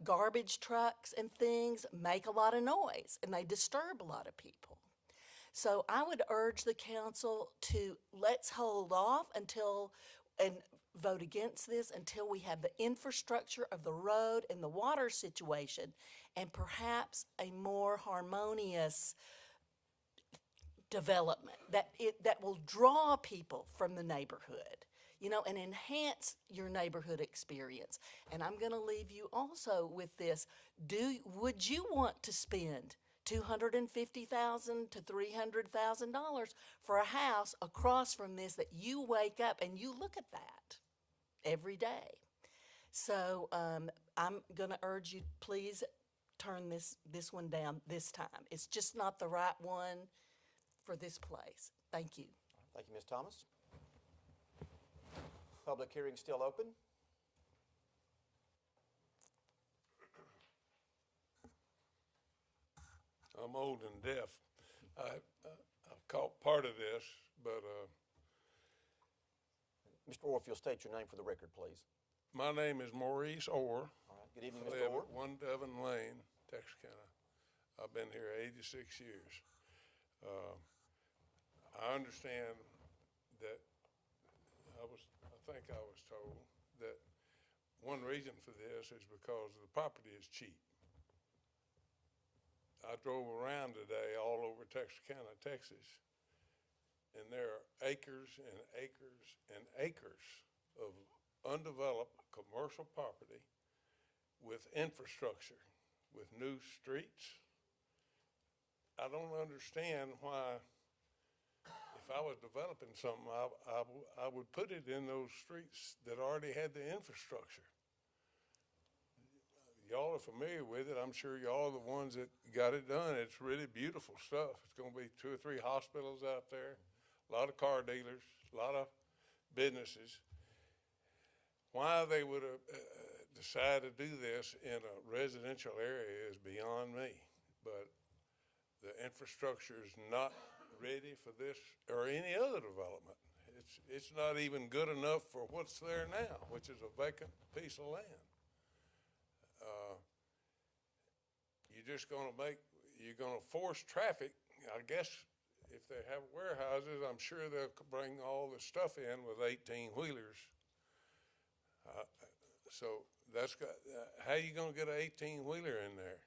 garbage trucks and things make a lot of noise and they disturb a lot of people. So I would urge the council to let's hold off and vote against this until we have the infrastructure of the road and the water situation and perhaps a more harmonious development that will draw people from the neighborhood, and enhance your neighborhood experience. And I'm going to leave you also with this. Would you want to spend $250,000 to $300,000 for a house across from this that you wake up and you look at that every day? So I'm going to urge you, please turn this one down this time. It's just not the right one for this place. Thank you. Thank you, Ms. Thomas. Public hearing still open. I'm old and deaf. I've caught part of this, but Mr. Orr, if you'll state your name for the record, please. my name is Maurice Orr. All right. Good evening, I Mr. live Orr. at 1 Devon Lane, Texarkana. I've been here 86 years. I understand that I think I was told that one reason for this is because the property is cheap. I drove around today all over Texarkana, Texas, And there are acres and acres and acres of undeveloped commercial property with infrastructure, with new streets. I don't understand why, if I was developing something, I would put it in those streets that already had the infrastructure. Y'all are familiar with it. I'm sure y'all are the ones that got it done. It's really beautiful stuff. It's going to be 2 or 3 hospitals out there, a lot of car dealers, a lot of businesses. Why they would have decided to do this in a residential area is beyond me. But the infrastructure is not ready for this or any other development. It's not even good enough for what's there now, which is a vacant piece of land. You're gonna force traffic. I guess if they have warehouses, I'm sure they'll bring all the stuff in with 18-wheelers. So how you gonna get an 18-wheeler in there?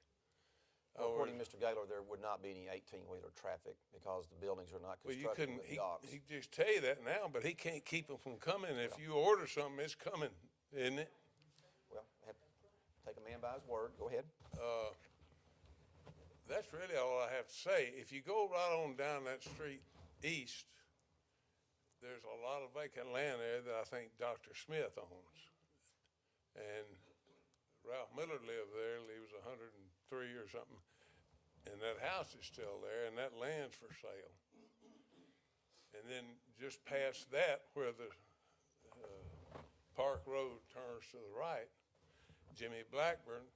Well, according to Mr. Gaylor, there would not be any 18-wheeler traffic because the buildings are not Well, you constructed couldn't, with docks. he just tell you that now, but he can't keep them from coming. If you order something, it's coming, isn't it? Well, take a man by his word. Go ahead. That's really all I have to say. If you go right on down that street east, there's a lot of vacant land there that I think Dr. Smith owns. And Ralph Miller lived there, he was 103 or something. And that house is still there, and that land's for sale. And then just past that, where the Park Road turns to the right, Jimmy Blackburn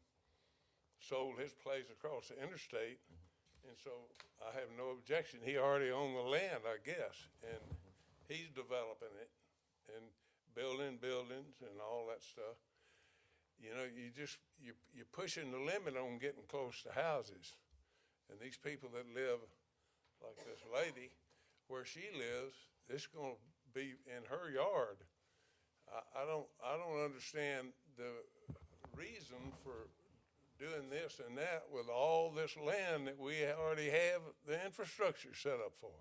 sold his place across the interstate, and so I have no objection. He already owned the land, I guess, and he's developing it and building buildings and all that stuff. You know, you're pushing the limit on getting close to houses. And these people that live, like this lady, where she lives, it's gonna be in her yard. I don't understand the reason for doing this and that with all this land that we already have the infrastructure set up for.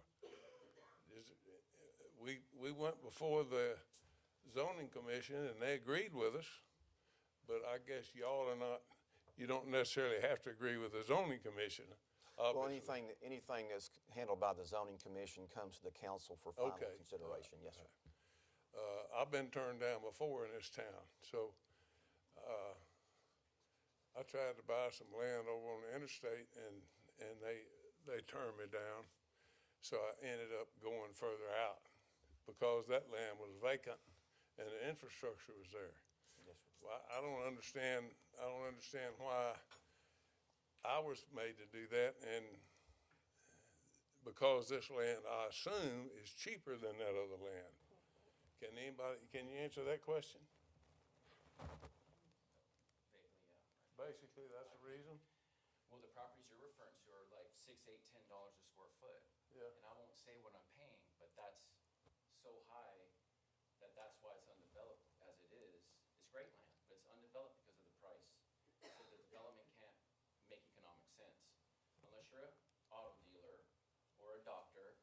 We went before the zoning commission and they agreed with us, but I guess y'all are not, you don't necessarily have to agree with the zoning commission. Well, Obviously. anything that's handled by the zoning commission comes to the council for final Okay. consideration. Yes, sir. I've been turned down before in this town, so I tried to buy some land over on the interstate, and they turned me down. So I ended up going further out because that land was vacant and the infrastructure was there. Yes, sir. Well, I don't understand why I was made to do that, and because this land, I assume, is cheaper than that other land. Can you answer that question? Basically, that's the reason. Well, the properties you're referring to are like $6, $8, $10 a square foot. Yeah. And I won't say what I'm paying, but that's so high that that's why it's undeveloped as it is. It's great land, but it's undeveloped because of the price. So the development can't make economic sense. Unless you're an auto dealer or a doctor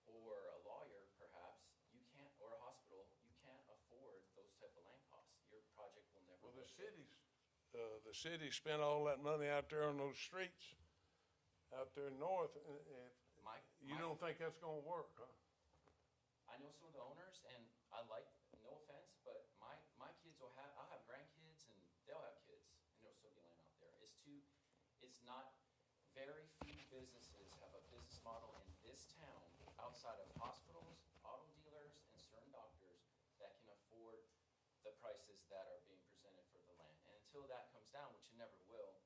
or a lawyer, perhaps, you can't, or a hospital, you can't afford those type of land costs. Your project will never. Well, the city spent all that money out there on those streets, out there north, and you don't think that's gonna work, huh? I know some of the owners, and I like, no offense, but my kids I'll have grandkids, and they'll have kids, and there'll still be land out there. It's not, very few businesses have a business model in this town, outside of hospitals, auto dealers, and certain doctors, that can afford the prices that are being presented for the land. And until that comes down, which it never will,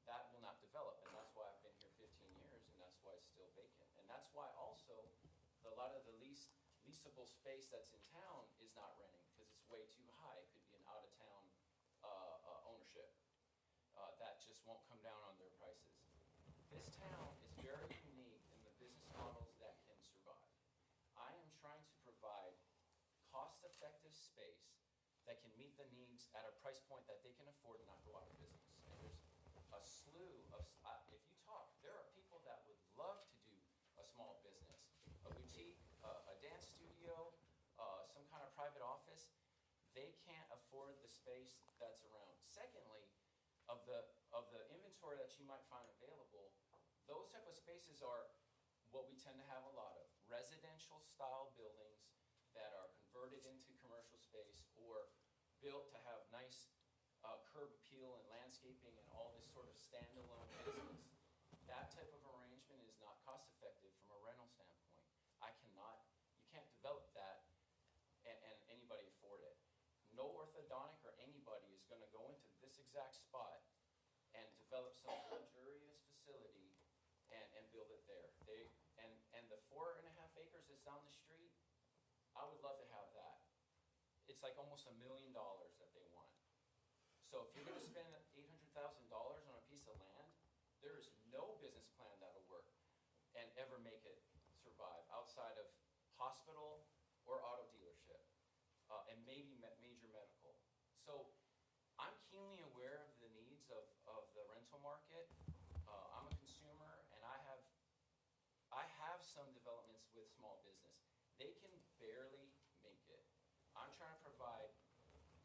that will not develop, and that's why I've been here 15 years, and that's why it's still vacant. And that's why also, a lot of the leasable space that's in town is not renting, because it's way too high. It could be an out-of-town ownership. That just won't come down on their prices. This town is very unique in the business models that can survive. I am trying to provide cost-effective space that can meet the needs at a price point that they can afford and not go out of business. And there's a slew of, if you talk, there are people that would love to do a small business, a boutique, space that's around. Secondly, of the inventory that you might find available, those type of spaces are what we tend to have a lot of. Residential style buildings that are converted into commercial space or built to have nice curb appeal and landscaping and all this sort of standalone business. That type of arrangement is not cost effective from a rental standpoint. You can't develop that and anybody afford it. No orthodontic or anybody is gonna go into this exact spot and develop some luxurious facility and build it there. And the 4.5 acres that's down the street, I would love to have that. It's like almost $1 million that they want. So if you're gonna spend $800,000 on a piece of land, there is no business plan that'll work and ever make it survive outside of hospital or auto dealership, and maybe major medical. So I'm keenly aware of the needs of the rental market. I'm a consumer, and I have some developments with small business. They can barely make it. I'm trying to provide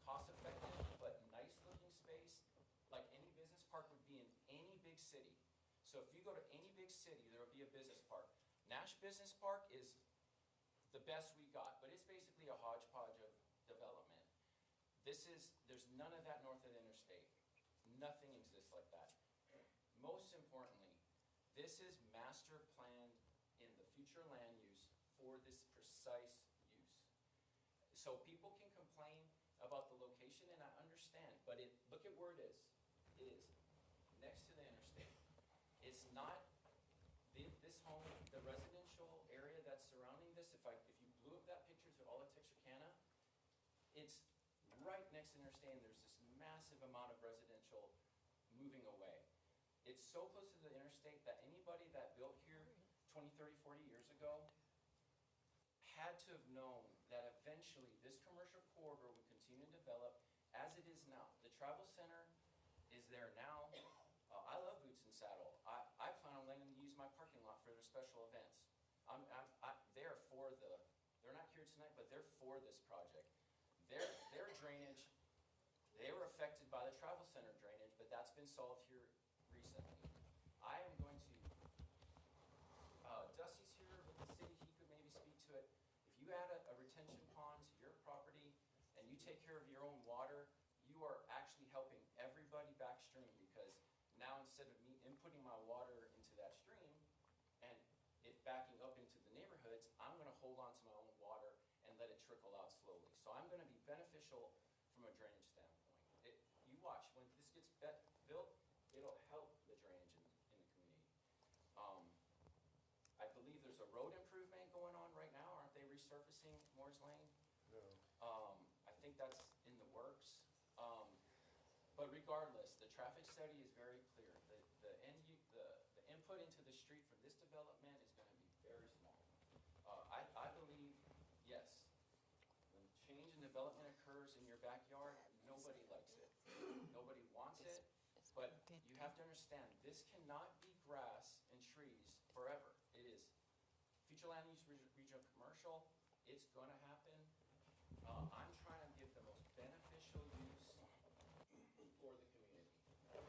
cost-effective but nice-looking space, like any business park would be in any big city. So if you go to any big city, there will be a business park. Nash Business Park is the best we got, but it's basically a hodgepodge of development. There's none of that north of the interstate. Nothing exists like that. Most importantly, this is master planned in the future land use for this precise use. So people can complain about the location, and I understand, but look at where it is. It is next to the interstate. It's not this home, the residential area that's surrounding this. If you blew up that picture to all of Texarkana, it's right next to the interstate, and there's this massive amount of residential moving away. It's so close to the interstate that anybody that built here 20, 30, 40 years ago had to have known that eventually this commercial corridor would continue to develop as it is now. The travel center is there now. I love Boots and Saddle. I plan on letting them use my parking lot for their special events. They're not here tonight, but they're for this project. Their drainage, they were affected by the travel center drainage, but that's been solved here recently. I am going to, Dusty's here with the city, he could maybe speak to it. If you add a retention pond to your property and you take care of your own water, you are actually helping everybody backstream, because now instead of me inputting my water into that stream and it backing up into the neighborhoods, I'm gonna hold on to my own water and let it trickle out slowly. So I'm gonna be beneficial from a drainage standpoint. You watch, when this gets built, it'll help the drainage in the community. I believe there's a road improvement going on right now. Aren't they resurfacing Moore's Lane? No. I think that's in the works. But regardless, the traffic study is very clear. The input into the street from this development is gonna be very small. I believe, yes, when change in development occurs in your backyard, nobody likes it. Nobody wants it, but you have to understand, this cannot be grass and trees forever. It is future land use regional commercial. It's gonna happen. I'm trying to give the most beneficial use for the community. And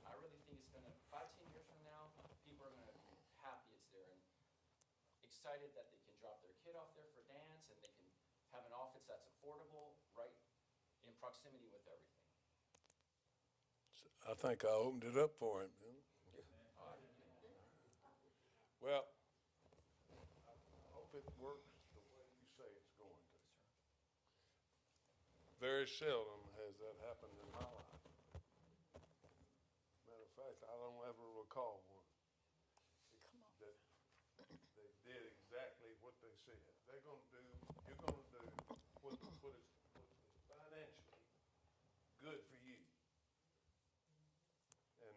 I really think it's gonna, 5-10 years from now, people are gonna be happy it's there and excited that they can drop their kid off there for dance and they can have an office that's affordable, right in proximity with everything. I think I opened it up for him. Well, I hope it works the way you say it's going to. Very seldom has that happened in my life. Matter of fact, I don't ever recall one that they did exactly what they said. You're gonna do what is financially good for you.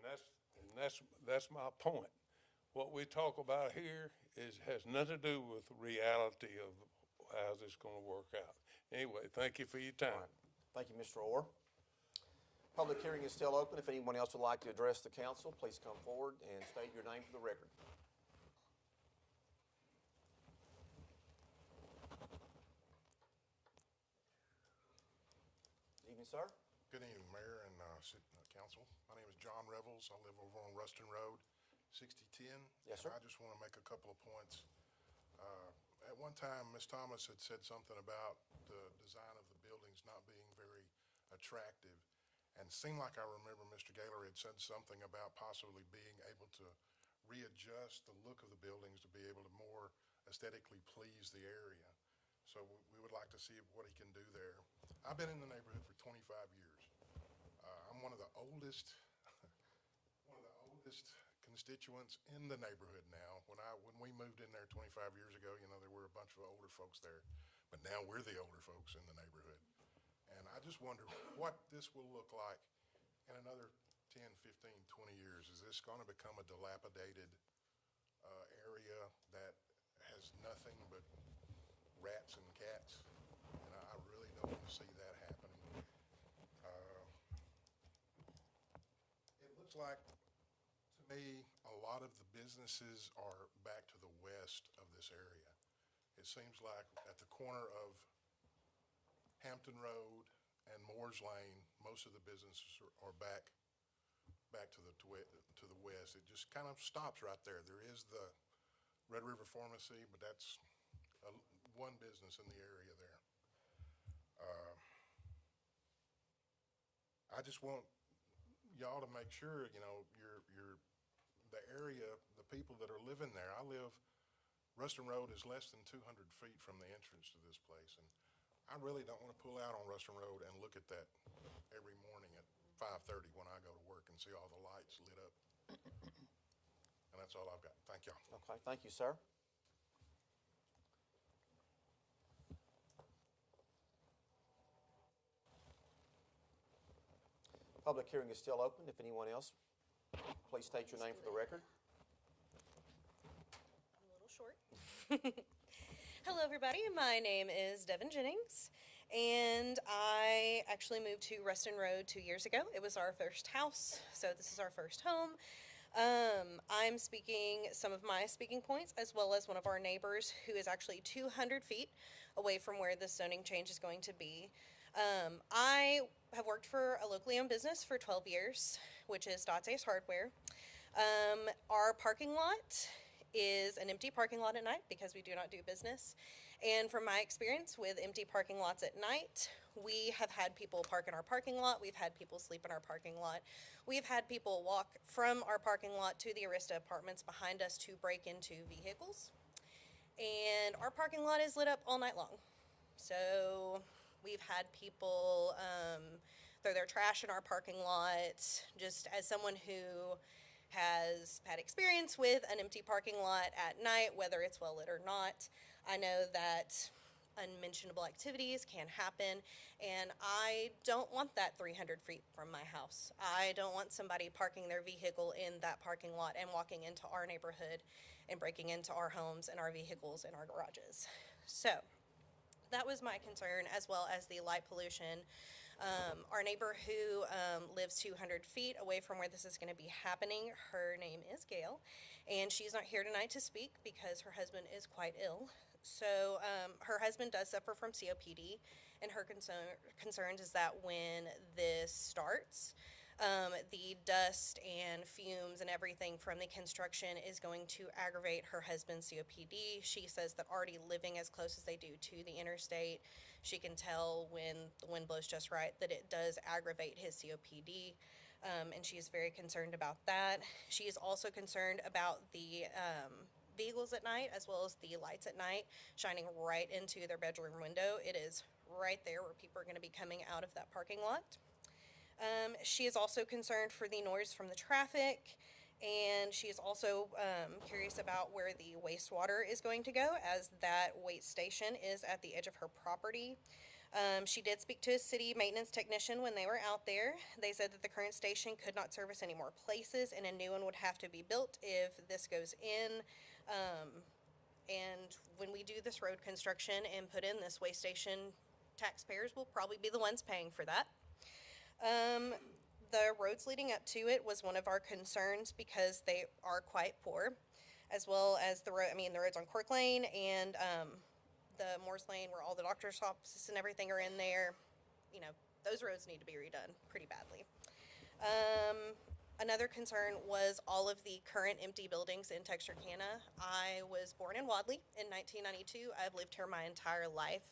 And that's my point. What we talk about here has nothing to do with the reality of how this gonna work out. Anyway, thank you for your time. All right. Thank you, Mr. Orr. Public hearing is still open. If anyone else would like to address the council, please come forward and state your name for the record. Evening, evening, sir. Good evening, Mayor and Council. My name is John Revels. I live over on Ruston Road, 6010. Yes, sir. And I just want to make a couple of points. At one time, Ms. Thomas had said something about the design of the buildings not being very attractive. And it seemed like I remember Mr. Gaylor had said something about possibly being able to readjust the look of the buildings to be able to more aesthetically please the area. So we would like to see what he can do there. I've been in the neighborhood for 25 years. I'm one of the oldest constituents in the neighborhood now. When we moved in there 25 years ago, you know, there were a bunch of older folks there, but now we're the older folks in the neighborhood. And I just wonder what this will look like in another 10, 15, 20 years. Is this going to become a dilapidated area that has nothing but rats and cats? And I really don't want to see that happening. It looks like, to me, a lot of the businesses are back to the west of this area. It seems like at the corner of Hampton Road and Moores Lane, most of the businesses are back to the west. It just kind of stops right there. There is the Red River Pharmacy, but that's one business in the area there. I just want y'all to make sure, you know, the area, the people that are living there. Ruston Road is less than 200 feet from the entrance to this place, and I really don't want to pull out on Ruston Road and look at that every morning at 5:30 when I go to work and see all the lights lit up. And that's all I've got. Thank y'all. Okay, thank you, sir. Public hearing is still open. If anyone else, please state your name for the record. I'm a little short. Hello, everybody. My name is Devin Jennings, and I actually moved to Ruston Road 2 years ago. It was our first house, so this is our first home. I'm speaking some of my speaking points, as well as one of our neighbors who is actually 200 feet away from where the zoning change is going to be. I have worked for a locally owned business for 12 years, which is Dot's Ace Hardware. Our parking lot is an empty parking lot at night because we do not do business. And from my experience with empty parking lots at night, we have had people park in our parking lot. We've had people sleep in our parking lot. We've had people walk from our parking lot to the Arista apartments behind us to break into vehicles. And our parking lot is lit up all night long. So we've had people throw their trash in our parking lot. Just as someone who has had experience with an empty parking lot at night, whether it's well lit or not, I know that unmentionable activities can happen, and I don't want that 300 feet from my house. I don't want somebody parking their vehicle in that parking lot and walking into our neighborhood and breaking into our homes and our vehicles and our garages. So that was my concern, as well as the light pollution. Our neighbor who lives 200 feet away from where this is going to be happening, her name is Gail, and she's not here tonight to speak because her husband is quite ill. So her husband does suffer from COPD, and her concerns is that when this starts, the dust and fumes and everything from the construction is going to aggravate her husband's COPD. She says that already living as close as they do to the interstate, she can tell when the wind blows just right that it does aggravate his COPD, and she is very concerned about that. She is also concerned about the vehicles at night, as well as the lights at night shining right into their bedroom window. It is right there where people are going to be coming out of that parking lot. She is also concerned for the noise from the traffic, and she is also curious about where the wastewater is going to go, as that waste station is at the edge of her property. She did speak to a city maintenance technician when they were out there. They said that the current station could not service any more places, and a new one would have to be built if this goes in. And when we do this road construction and put in this waste station, taxpayers will probably be the ones paying for that. The roads leading up to it was one of our concerns because they are quite poor, as well as the roads on Cork Lane and the Moores Lane, where all the doctor's offices and everything are in there. You know, those roads need to be redone pretty badly. Another concern was all of the current empty buildings in Texarkana. I was born in Wadley in 1992. I've lived here my entire life.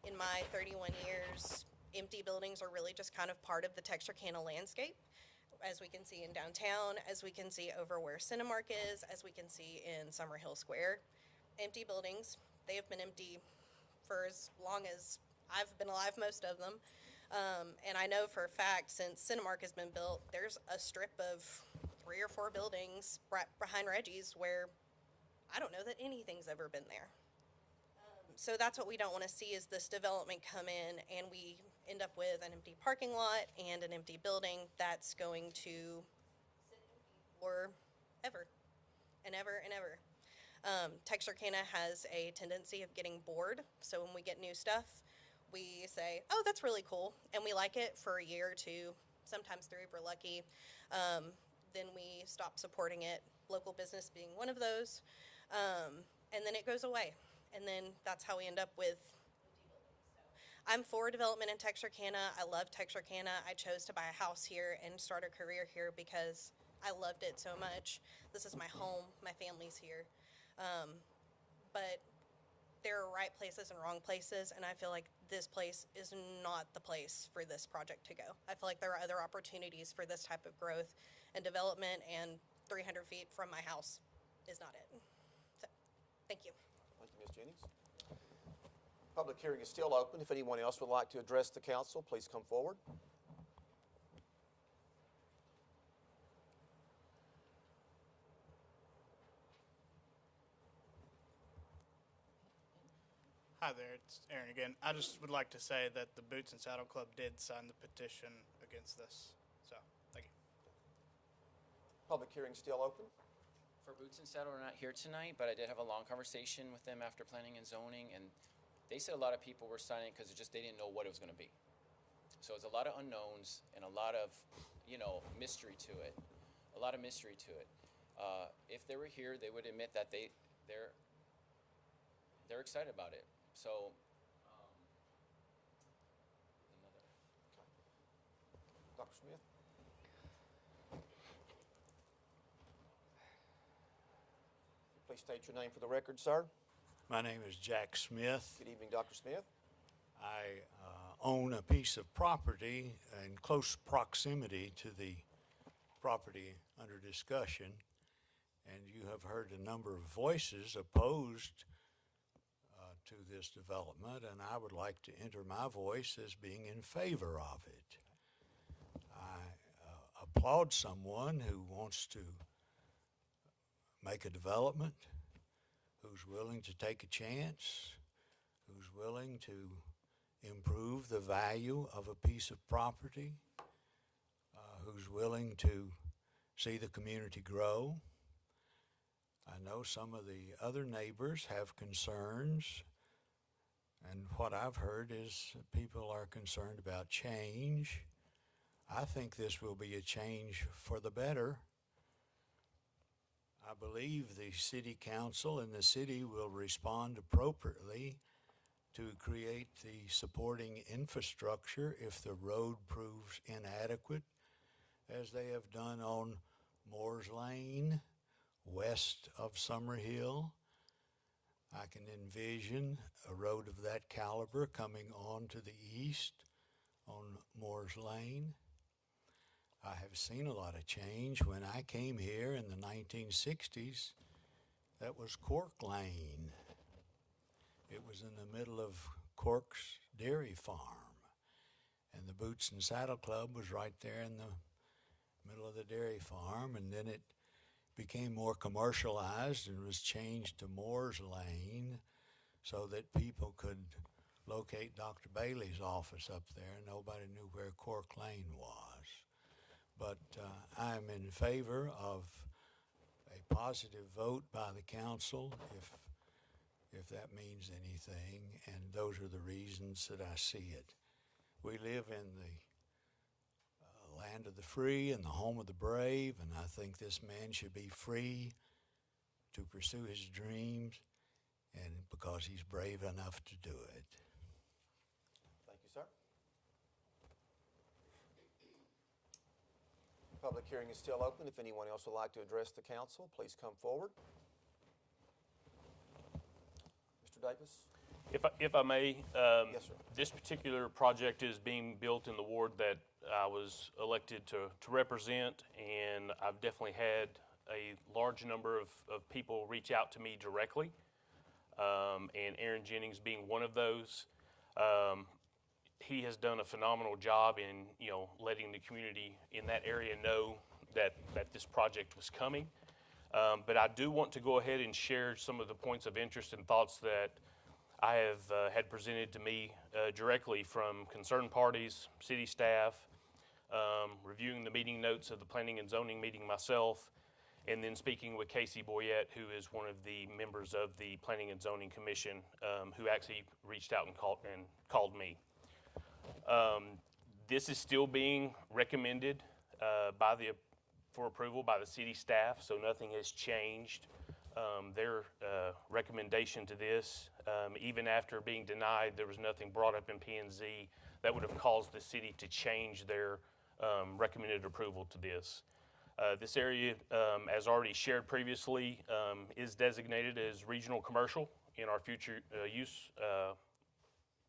In my 31 years, empty buildings are really just kind of part of the Texarkana landscape, as we can see in downtown, as we can see over where Cinemark is, as we can see in Summerhill Square. Empty buildings, they have been empty for as long as I've been alive, most of them. And I know for a fact, since Cinemark has been built, there's a strip of 3 or 4 buildings right behind Reggie's where I don't know that anything's ever been there. So that's what we don't want to see, is this development come in and we end up with an empty parking lot and an empty building that's going to sit empty forever and ever and ever. Texarkana has a tendency of getting bored, so when we get new stuff, we say, oh, that's really cool, and we like it for a year or 2, sometimes 3 if we're lucky. Then we stop supporting it, local business being one of those, and then it goes away, and then that's how we end up with empty buildings. So I'm for development in Texarkana. I love Texarkana. I chose to buy a house here and start a career here because I loved it so much. This is my home. My family's here. But there are right places and wrong places, and I feel like this place is not the place for this project to go. I feel like there are other opportunities for this type of growth and development, and 300 feet from my house is not it. So, thank you. Thank you, Ms. Jennings. Public hearing is still open. If anyone else would like to address the council, please come forward. Hi there, it's Aaron again. I just would like to say that the Boots and Saddle Club did sign the petition against this. So, thank you. Public hearing still open. For Boots and Saddle, we're not here tonight, but I did have a long conversation with them after planning and zoning, and they said a lot of people were signing because they didn't know what it was going to be. So it's a lot of unknowns and a lot of, mystery to it. A lot of mystery to it. If they were here, they would admit that they're excited about it. So, Dr. Smith? Please state your name for the record, sir. My name is Jack Smith. Good evening, Dr. Smith. I own a piece of property in close proximity to the property under discussion, and you have heard a number of voices opposed to this development, and I would like to enter my voice as being in favor of it. I applaud someone who wants to make a development, who's willing to take a chance, who's willing to improve the value of a piece of property, who's willing to see the community grow. I know some of the other neighbors have concerns, and what I've heard is people are concerned about change. I think this will be a change for the better. I believe the city council and the city will respond appropriately to create the supporting infrastructure if the road proves inadequate, as they have done on Moore's Lane, west of Summerhill. I can envision a road of that caliber coming on to the east on Moore's Lane. I have seen a lot of change. When I came here in the 1960s, that was Cork Lane. It was in the middle of Cork's dairy farm, and the Boots and Saddle Club was right there in the middle of the dairy farm, and then it became more commercialized and was changed to Moore's Lane so that people could locate Dr. Bailey's office up there. Nobody knew where Cork Lane was. But I'm in favor of a positive vote by the council if that means anything, and those are the reasons that I see it. We live in the land of the free and the home of the brave, and I think this man should be free to pursue his dreams, and because he's brave enough to do it. Thank you, sir. Public hearing is still open. If anyone else would like to address the council, please come forward. Mr. Davis? If I may, Yes, sir. this particular project is being built in the ward that I was elected to represent, and I've definitely had a large number of people reach out to me directly, and Aaron Jennings being one of those. He has done a phenomenal job in, letting the community in that area know that this project was coming. But I do want to go ahead and share some of the points of interest and thoughts that I have had presented to me directly from concerned parties, city staff, reviewing the meeting notes of the planning and zoning meeting myself, and then speaking with Casey Boyette, who is one of the members of the Planning and Zoning Commission, who actually reached out and called me. This is still being recommended for approval by the city staff, so nothing has changed. Their recommendation to this, even after being denied, there was nothing brought up in P&Z that would have caused the city to change their recommended approval to this. This area, as already shared previously, is designated as regional commercial in our future use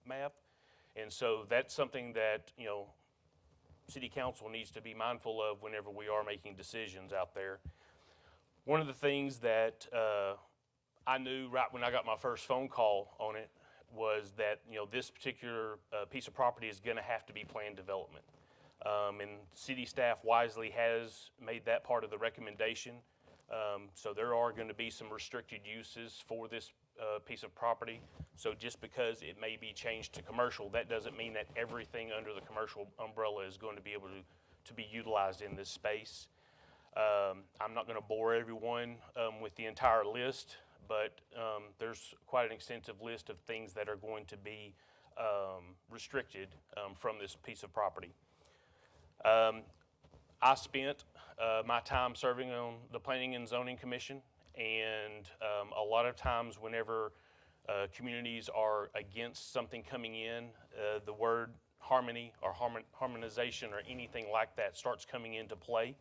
map. And so that's something that, City Council needs to be mindful of whenever we are making decisions out there. One of the things that I knew right when I got my first phone call on it was that, this particular piece of property is going to have to be planned development. And city staff wisely has made that part of the recommendation. So there are going to be some restricted uses for this piece of property. So just because it may be changed to commercial, that doesn't mean that everything under the commercial umbrella is going to be able to be utilized in this space. I'm not going to bore everyone with the entire list, but there's quite an extensive list of things that are going to be restricted from this piece of property. I spent my time serving on the Planning and Zoning Commission, and a lot of times whenever communities are against something coming in, the word harmony or harmonization or anything like that starts coming into play.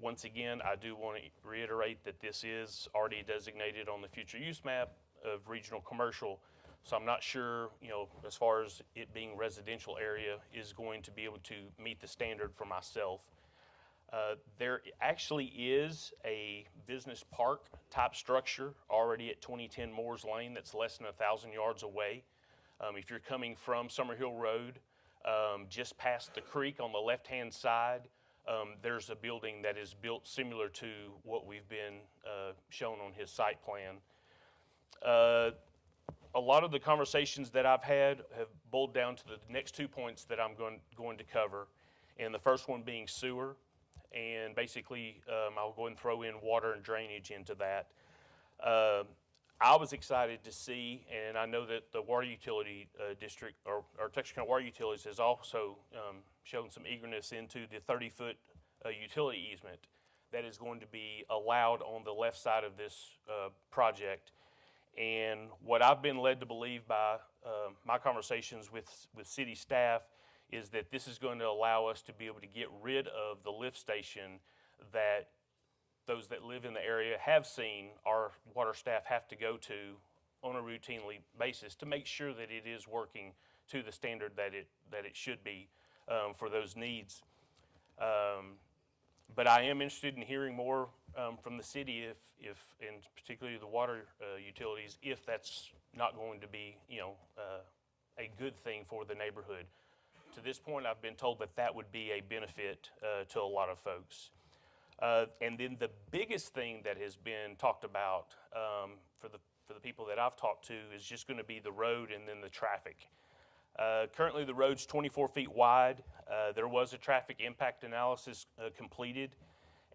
Once again, I do want to reiterate that this is already designated on the future use map of regional commercial. So I'm not sure, as far as it being residential area is going to be able to meet the standard for myself. There actually is a business park type structure already at 2010 Moores Lane that's less than 1,000 yards away. If you're coming from Summerhill Road, just past the creek on the left-hand side, there's a building that is built similar to what we've been shown on his site plan. A lot of the conversations that I've had have boiled down to the next 2 points that I'm going to cover, and the first one being sewer, and basically I'll go and throw in water and drainage into that. I was excited to see, and I know that the water utility district, or Texarkana Water Utilities, has also shown some eagerness into the 30-foot utility easement that is going to be allowed on the left side of this project. And what I've been led to believe by my conversations with city staff is that this is going to allow us to be able to get rid of the lift station that those that live in the area have seen our water staff have to go to on a routinely basis to make sure that it is working to the standard that it should be for those needs. But I am interested in hearing more from the city, if and particularly the water utilities, if that's not going to be, a good thing for the neighborhood. To this point, I've been told that would be a benefit to a lot of folks. And then the biggest thing that has been talked about for the people that I've talked to is just going to be the road and then the traffic. Currently, the road's 24 feet wide. There was a traffic impact analysis completed,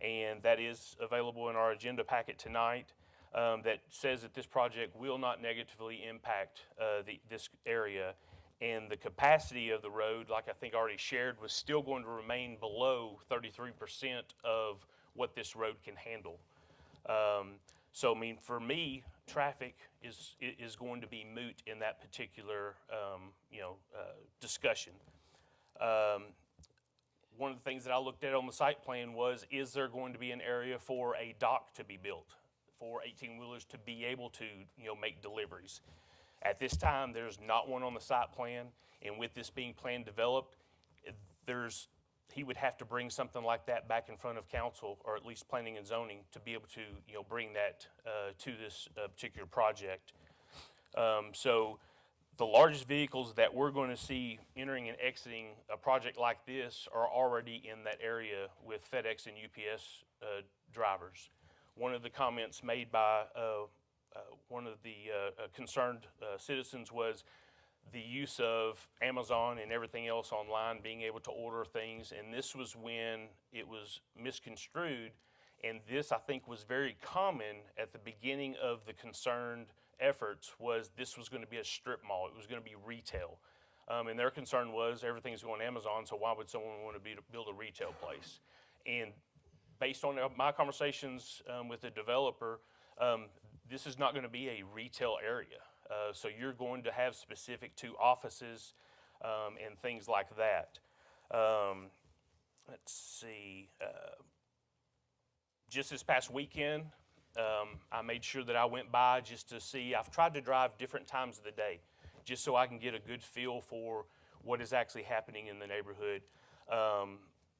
and that is available in our agenda packet tonight, that says that this project will not negatively impact this area. And the capacity of the road, like I think already shared, was still going to remain below 33% of what this road can handle. So, I mean, for me, traffic is going to be moot in that particular, discussion. one of the things that I looked at on the site plan was, is there going to be an area for a dock to be built for 18-wheelers to be able to, make deliveries? At this time, there's not one on the site plan, and with this being plan developed, he would have to bring something like that back in front of council, or at least planning and zoning, to be able to, bring that to this particular project. So the largest vehicles that we're going to see entering and exiting a project like this are already in that area with FedEx and UPS drivers. One of the comments made by one of the concerned citizens was the use of Amazon and everything else online, being able to order things, and this was when it was misconstrued, and this, I think, was very common at the beginning of the concerned efforts, was this was going to be a strip mall, it was going to be retail. And their concern was everything's going Amazon, so why would someone want to build a retail place? And based on my conversations with the developer, this is not going to be a retail area. So you're going to have specific to offices and things like that. Let's see. Just this past weekend, I made sure that I went by just to see. I've tried to drive different times of the day just so I can get a good feel for what is actually happening in the neighborhood.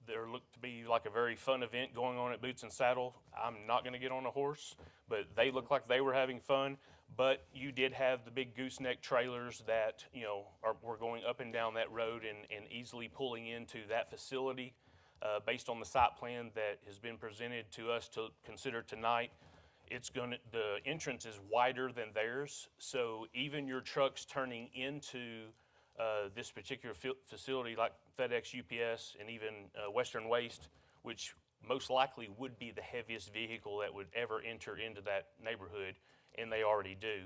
There looked to be like a very fun event going on at Boots and Saddle. I'm not going to get on a horse, but they looked like they were having fun. But you did have the big gooseneck trailers that, were going up and down that road and easily pulling into that facility. Based on the site plan that has been presented to us to consider tonight, the entrance is wider than theirs. So even your trucks turning into this particular facility, like FedEx, UPS, and even Western Waste, which most likely would be the heaviest vehicle that would ever enter into that neighborhood, and they already do.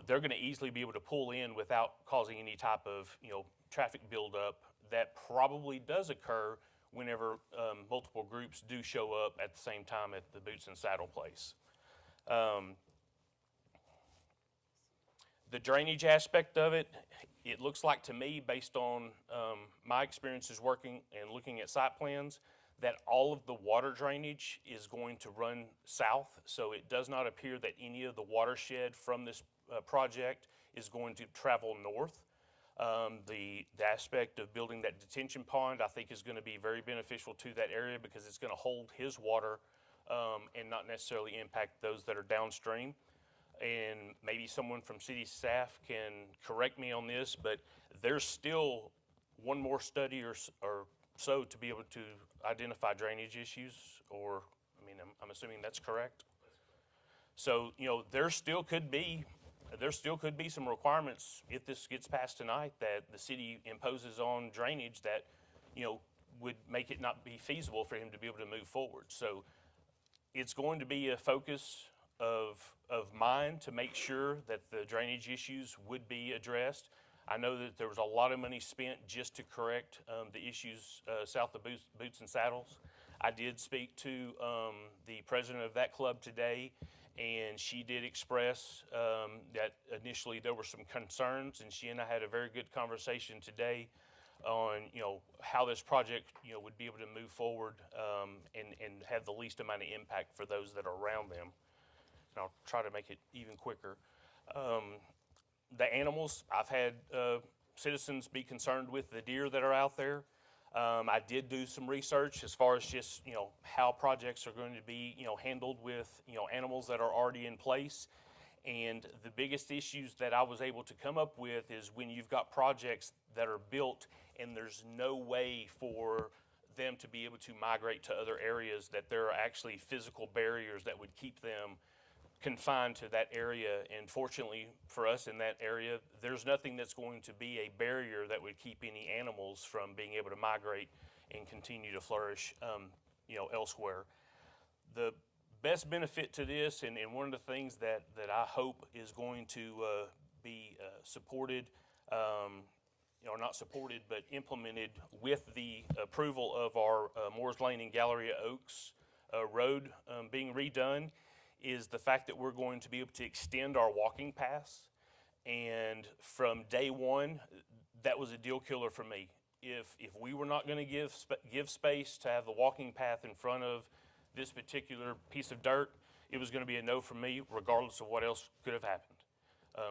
They're going to easily be able to pull in without causing any type of, traffic buildup that probably does occur whenever multiple groups do show up at the same time at the Boots and Saddle place. The drainage aspect of it, it looks like to me, based on my experiences working and looking at site plans, that all of the water drainage is going to run south. So it does not appear that any of the watershed from this project is going to travel north. The aspect of building that detention pond, I think, is going to be very beneficial to that area because it's going to hold his water and not necessarily impact those that are downstream. And maybe someone from city staff can correct me on this, but there's still one more study or so to be able to identify drainage issues, or, I'm assuming that's correct. So, there still could be some requirements if this gets passed tonight that the city imposes on drainage that, would make it not be feasible for him to be able to move forward. So it's going to be a focus of mine to make sure that the drainage issues would be addressed. I know that there was a lot of money spent just to correct the issues south of Boots and Saddles. I did speak to the president of that club today, and she did express that initially there were some concerns, and she and I had a very good conversation today on how this project would be able to move forward and have the least amount of impact for those that are around them. And I'll try to make it even quicker. The animals, I've had citizens be concerned with the deer that are out there. I did do some research as far as just, how projects are going to be, handled with, animals that are already in place. And the biggest issues that I was able to come up with is when you've got projects that are built and there's no way for them to be able to migrate to other areas, that there are actually physical barriers that would keep them confined to that area. And fortunately for us in that area, there's nothing that's going to be a barrier that would keep any animals from being able to migrate and continue to flourish elsewhere. The best benefit to this, and one of the things that I hope is going to be supported, or not supported, but implemented with the approval of our Moores Lane and Galleria Oaks road being redone, is the fact that we're going to be able to extend our walking paths. And from day one, that was a deal killer for me. if we were not going to give space to have the walking path in front of this particular piece of dirt, it was going to be a no from me, regardless of what else could have happened.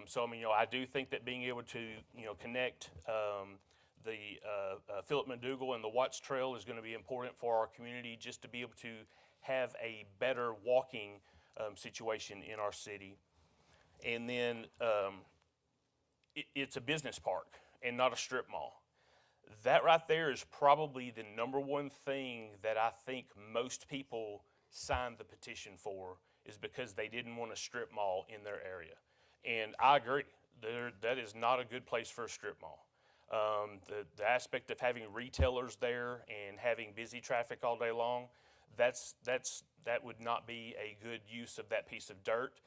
So, I mean, I do think that being able to, connect the Philip McDougall and the Watts Trail is going to be important for our community, just to be able to have a better walking situation in our city. And then it's a business park and not a strip mall. That right there is probably the number one thing that I think most people signed the petition for, is because they didn't want a strip mall in their area. And I agree, that is not a good place for a strip mall. The aspect of having retailers there and having busy traffic all day long, that would not be a good use of that piece of dirt.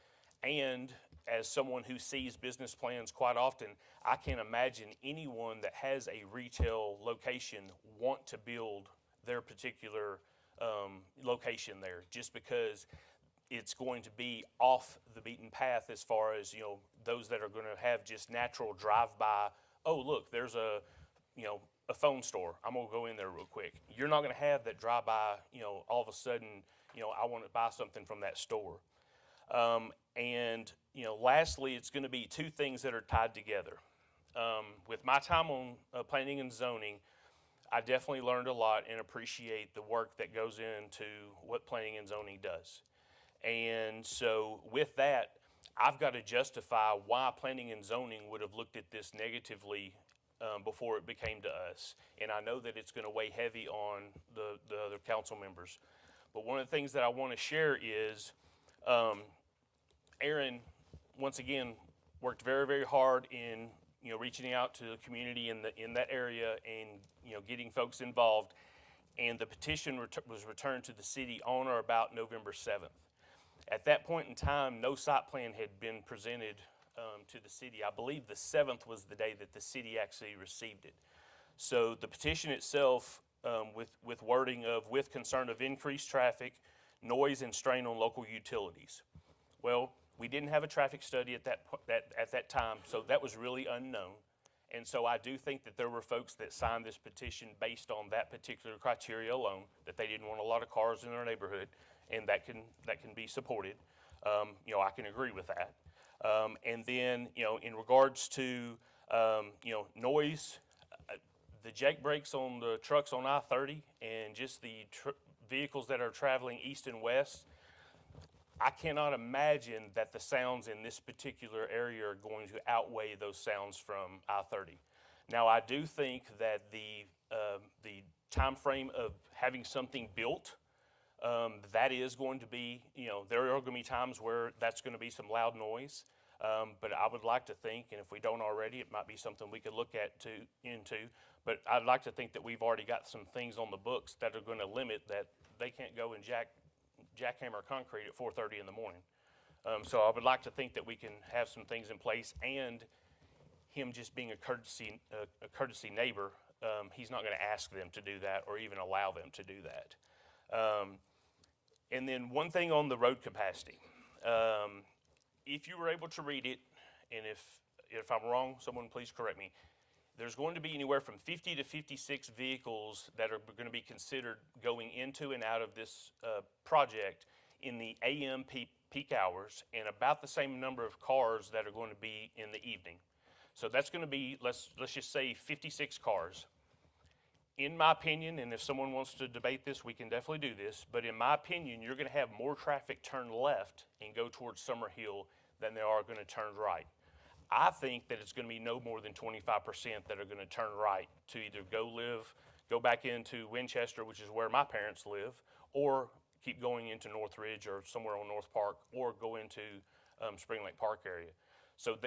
And as someone who sees business plans quite often, I can't imagine anyone that has a retail location want to build their particular location there, just because it's going to be off the beaten path as far as, those that are going to have just natural drive-by. Oh, look, there's a phone store. I'm going to go in there real quick. You're not going to have that drive-by, all of a sudden, I want to buy something from that store. And lastly, it's going to be two things that are tied together. With my time on planning and zoning, I definitely learned a lot and appreciate the work that goes into what planning and zoning does. And so with that, I've got to justify why planning and zoning would have looked at this negatively before it became to us. And I know that it's going to weigh heavy on the other council members. But one of the things that I want to share is Aaron, once again, worked very, very hard in reaching out to the community in that area and getting folks involved. And the petition was returned to the city on or about November 7th. At that point in time, no site plan had been presented to the city. I believe the 7th was the day that the city actually received it. So the petition itself, with wording of with concern of increased traffic, noise, and strain on local utilities. Well, we didn't have a traffic study at that time, so that was really unknown. And so I do think that there were folks that signed this petition based on that particular criteria alone, that they didn't want a lot of cars in their neighborhood, and that can be supported. I can agree with that. And then, in regards to, noise, the jake brakes on the trucks on I-30 and just the vehicles that are traveling east and west, I cannot imagine that the sounds in this particular area are going to outweigh those sounds from I-30. Now, I do think that the time frame of having something built, that is going to be, there are going to be times where that's going to be some loud noise. But I would like to think, and if we don't already, it might be something we could look into. But I'd like to think that we've already got some things on the books that are going to limit that they can't go and jackhammer concrete at 4:30 in the morning. So I would like to think that we can have some things in place, and him just being a courtesy neighbor, he's not going to ask them to do that or even allow them to do that. And then one thing on the road capacity. If you were able to read it, and if I'm wrong, someone please correct me, there's going to be anywhere from 50 to 56 vehicles that are going to be considered going into and out of this project in the AM peak hours, and about the same number of cars that are going to be in the evening. So that's going to be, let's just say 56 cars. In my opinion, and if someone wants to debate this, we can definitely do this, but in my opinion, you're going to have more traffic turn left and go towards Summerhill than they are going to turn right. I think that it's going to be no more than 25% that are going to turn right to either go back into Winchester, which is where my parents live, or keep going into Northridge or somewhere on North Park, or go into Spring Lake Park area. So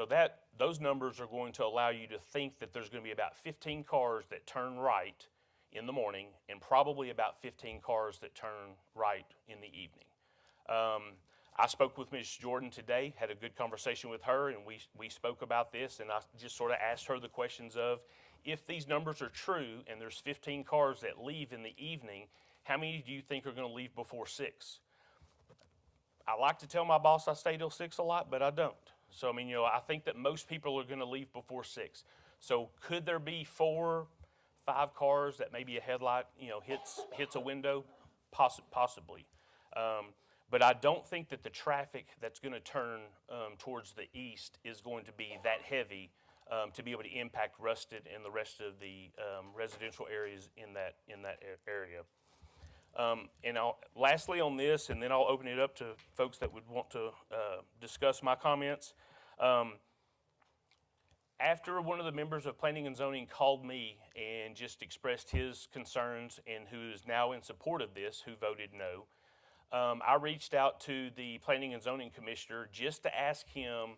that those numbers are going to allow you to think that there's going to be about 15 cars that turn right in the morning, and probably about 15 cars that turn right in the evening. I spoke with Ms. Jordan today, had a good conversation with her, and we spoke about this, and I just sort of asked her the questions of, if these numbers are true and there's 15 cars that leave in the evening, how many do you think are going to leave before 6? I like to tell my boss I stay till 6 a lot, but I don't. So, I mean, I think that most people are going to leave before 6. So could there be 4, 5 cars that maybe a headlight, hits a window? Possibly. But I don't think that the traffic that's going to turn towards the east is going to be that heavy to be able to impact Rusted and the rest of the residential areas in that area. Lastly on this, and then I'll open it up to folks that would want to discuss my comments. After one of the members of Planning and Zoning called me and just expressed his concerns, and who is now in support of this, who voted no, I reached out to the Planning and Zoning Commissioner just to ask him.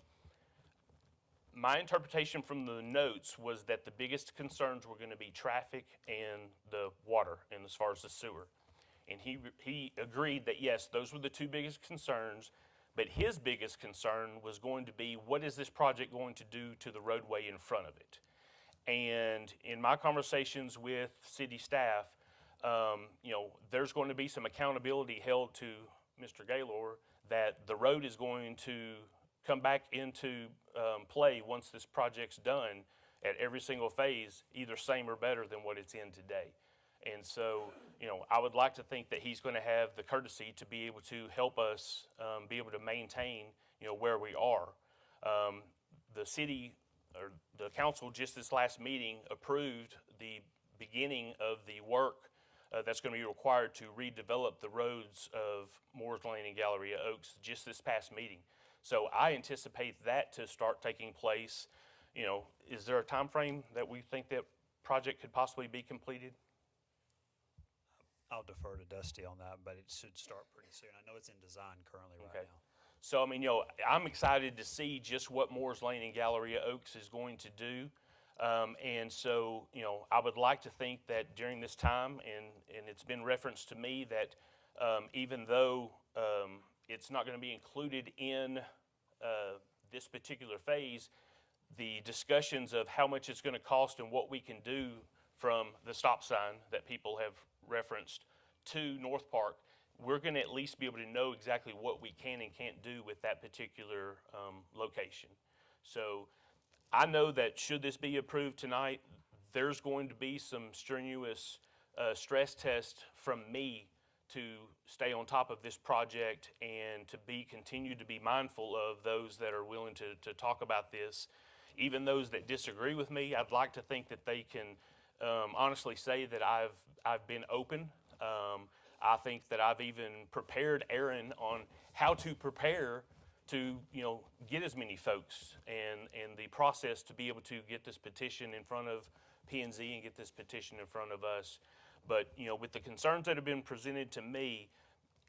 My interpretation from the notes was that the biggest concerns were going to be traffic and the water, and as far as the sewer. And he agreed that yes, those were the 2 biggest concerns, but his biggest concern was going to be, what is this project going to do to the roadway in front of it? And in my conversations with city staff, there's going to be some accountability held to Mr. Gaylor that the road is going to come back into play once this project's done at every single phase, either same or better than what it's in today. And so, I would like to think that he's going to have the courtesy to be able to help us be able to maintain, where we are. The city, or the council, just this last meeting approved the beginning of the work that's going to be required to redevelop the roads of Moores Lane and Galleria Oaks just this past meeting. So I anticipate that to start taking place. Is there a time frame that we think that project could possibly be completed? I'll defer to Dusty on that, but it should start pretty soon. I know it's in design currently right now. So, I'm excited to see just what Moores Lane and Galleria Oaks is going to do. And so, I would like to think that during this time, and it's been referenced to me that even though it's not going to be included in this particular phase, the discussions of how much it's going to cost and what we can do from the stop sign that people have referenced to North Park, we're going to at least be able to know exactly what we can and can't do with that particular location. So I know that should this be approved tonight, there's going to be some strenuous stress test from me to stay on top of this project and to continue to be mindful of those that are willing to talk about this. Even those that disagree with me, I'd like to think that they can honestly say that I've been open. I think that I've even prepared Aaron on how to prepare to get as many folks and the process to be able to get this petition in front of P&Z and get this petition in front of us. But with the concerns that have been presented to me,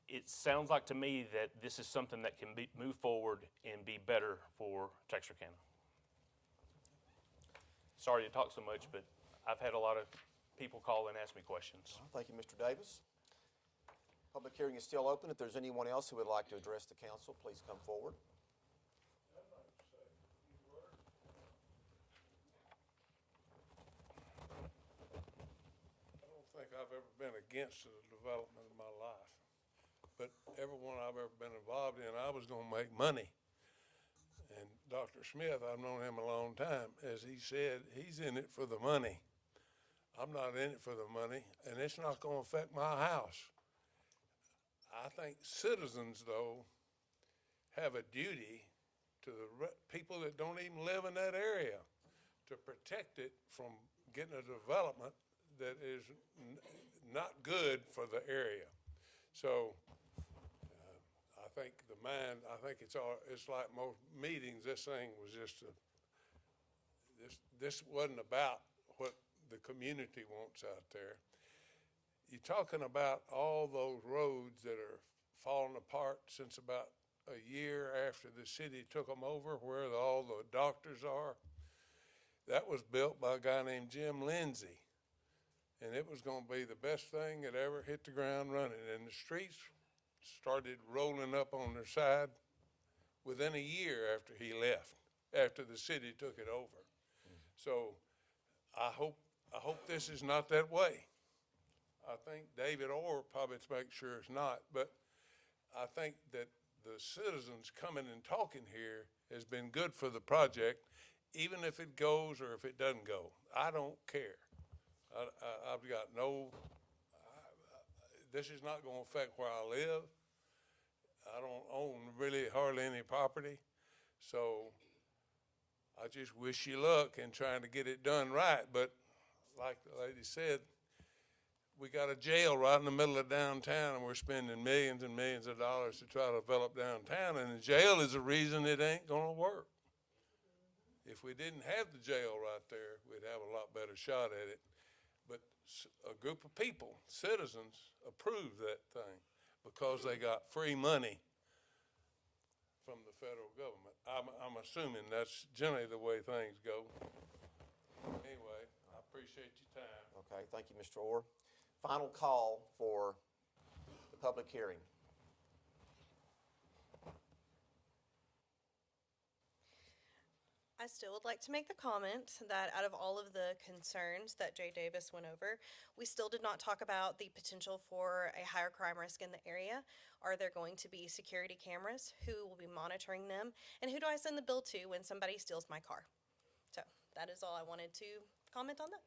it sounds like to me that this is something that can move forward and be better for Texarkana. Sorry to talk so much, but I've had a lot of people call and ask me questions. Thank you, Mr. Davis. Public hearing is still open. If there's anyone else who would like to address the council, please come forward. I don't think I've ever been against the development of my life, but everyone I've ever been involved in, I was going to make money. And Dr. Smith, I've known him a long time. As he said, he's in it for the money. I'm not in it for the money, and it's not going to affect my house. I think citizens, though, have a duty to the people that don't even live in that area to protect it from getting a development that is not good for the area. So I think it's like most meetings. This thing was just this wasn't about what the community wants out there. You're talking about all those roads that are falling apart since about a year after the city took them over, where all the doctors are. That was built by a guy named Jim Lindsay, and it was going to be the best thing that ever hit the ground running. And the streets started rolling up on their side within a year after he left, after the city took it over. So I hope this is not that way. I think David Orr probably to make sure it's not, but I think that the citizens coming and talking here has been good for the project, even if it goes or if it doesn't go, I don't care. I've got no, this is not gonna affect where I live. I don't own really hardly any property, so I just wish you luck in trying to get it done right. But like the lady said, we got a jail right in the middle of downtown, and we're spending millions and millions of dollars to try to develop downtown, and the jail is the reason it ain't gonna work. If we didn't have the jail right there, we'd have a lot better shot at it. But a group of people, citizens, approved that thing because they got free money from the federal government. I'm assuming that's generally the way things go. Anyway, I appreciate your time. Okay, thank you, Mr. Orr. Final call for the public hearing. I still would like to make the comment that out of all of the concerns that Jay Davis went over, we still did not talk about the potential for a higher crime risk in the area. Are there going to be security cameras? Who will be monitoring them? And who do I send the bill to when somebody steals my car? So that is all I wanted to comment on that.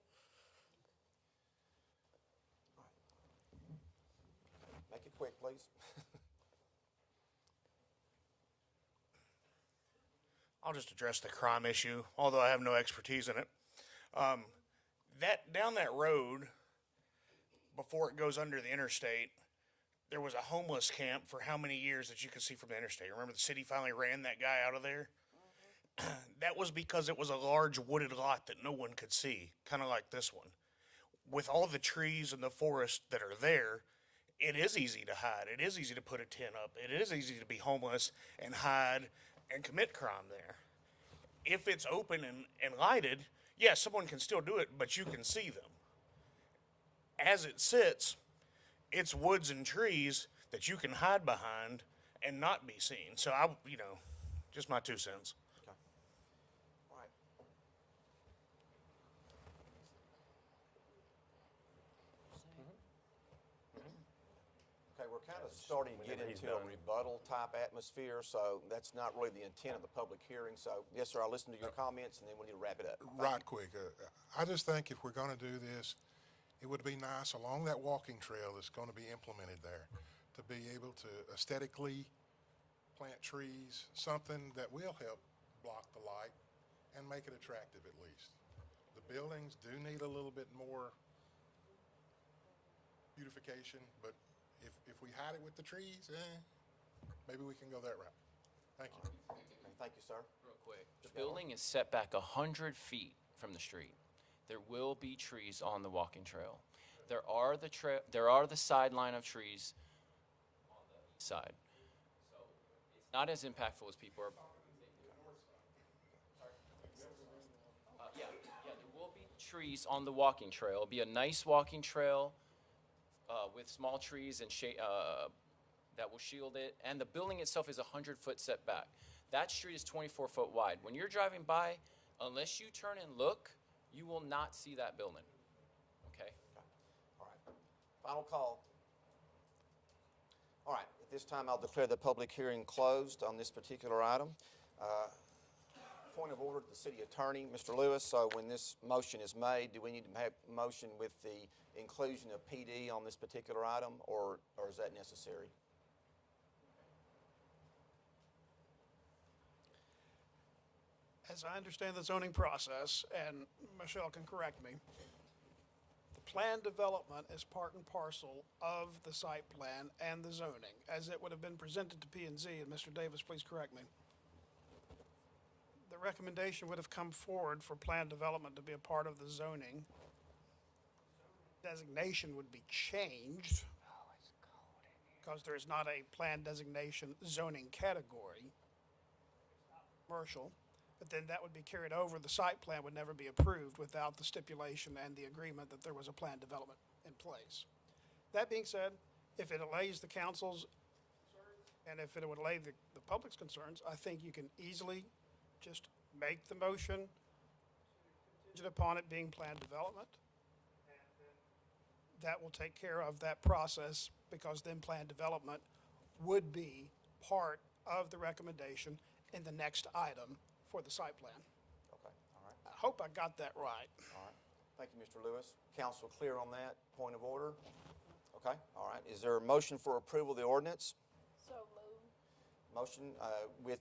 Make it quick, please. I'll just address the crime issue, although I have no expertise in it. Down that road, before it goes under the interstate, there was a homeless camp for how many years that you could see from the interstate? Remember the city finally ran that guy out of there? That was because it was a large wooded lot that no one could see, kind of like this one. With all the trees and the forest that are there, it is easy to hide. It is easy to put a tent up. It is easy to be homeless and hide and commit crime there. If it's open and lighted, yes, someone can still do it, but you can see them. As it sits, it's woods and trees that you can hide behind and not be seen. So just my 2 cents. Okay. All right. Okay, we're kind of starting to get into a rebuttal type atmosphere, so that's not really the intent of the public hearing. So, yes, sir, I'll listen to your comments, and then we need to wrap it up. Right quick. I just think if we're going to do this, it would be nice along that walking trail that's going to be implemented there to be able to aesthetically plant trees, something that will help block the light and make it attractive at least. The buildings do need a little bit more beautification, but if we hide it with the trees, maybe we can go that route. Thank you. Okay, thank you, sir. Real quick, the building is set back 100 feet from the street. There will be trees on the walking trail. There are the sideline of trees on the side. So it's not as impactful as people are. Yeah, there will be trees on the walking trail. It'll be a nice walking trail with small trees and that will shield it. And the building itself is 100-foot setback. That street is 24 foot wide. When you're driving by, unless you turn and look, you will not see that building. Okay? All right. Final call. All right. At this time, I'll declare the public hearing closed on this particular item. Point of order to the city attorney, Mr. Lewis. So when this motion is made, do we need to have a motion with the inclusion of PD on this particular item, or is that necessary? As I understand the zoning process, and Michelle can correct me, the plan development is part and parcel of the site plan and the zoning, as it would have been presented to P&Z, and Mr. Davis, please correct me. The recommendation would have come forward for plan development to be a part of the zoning. Designation would be changed because there is not a plan designation zoning category, commercial. But then that would be carried over. The site plan would never be approved without the stipulation and the agreement that there was a plan development in place. That being said, if it allays the council's and if it would allay the public's concerns, I think you can easily just make the motion contingent upon it being plan development. That will take care of that process, because then plan development would be part of the recommendation in the next item for the site plan. Okay. hope I got that right. All right. Thank you, Mr. Lewis. Council clear on that point of order? Okay, all right. Is there a motion for approval of the ordinance? So moved. Motion with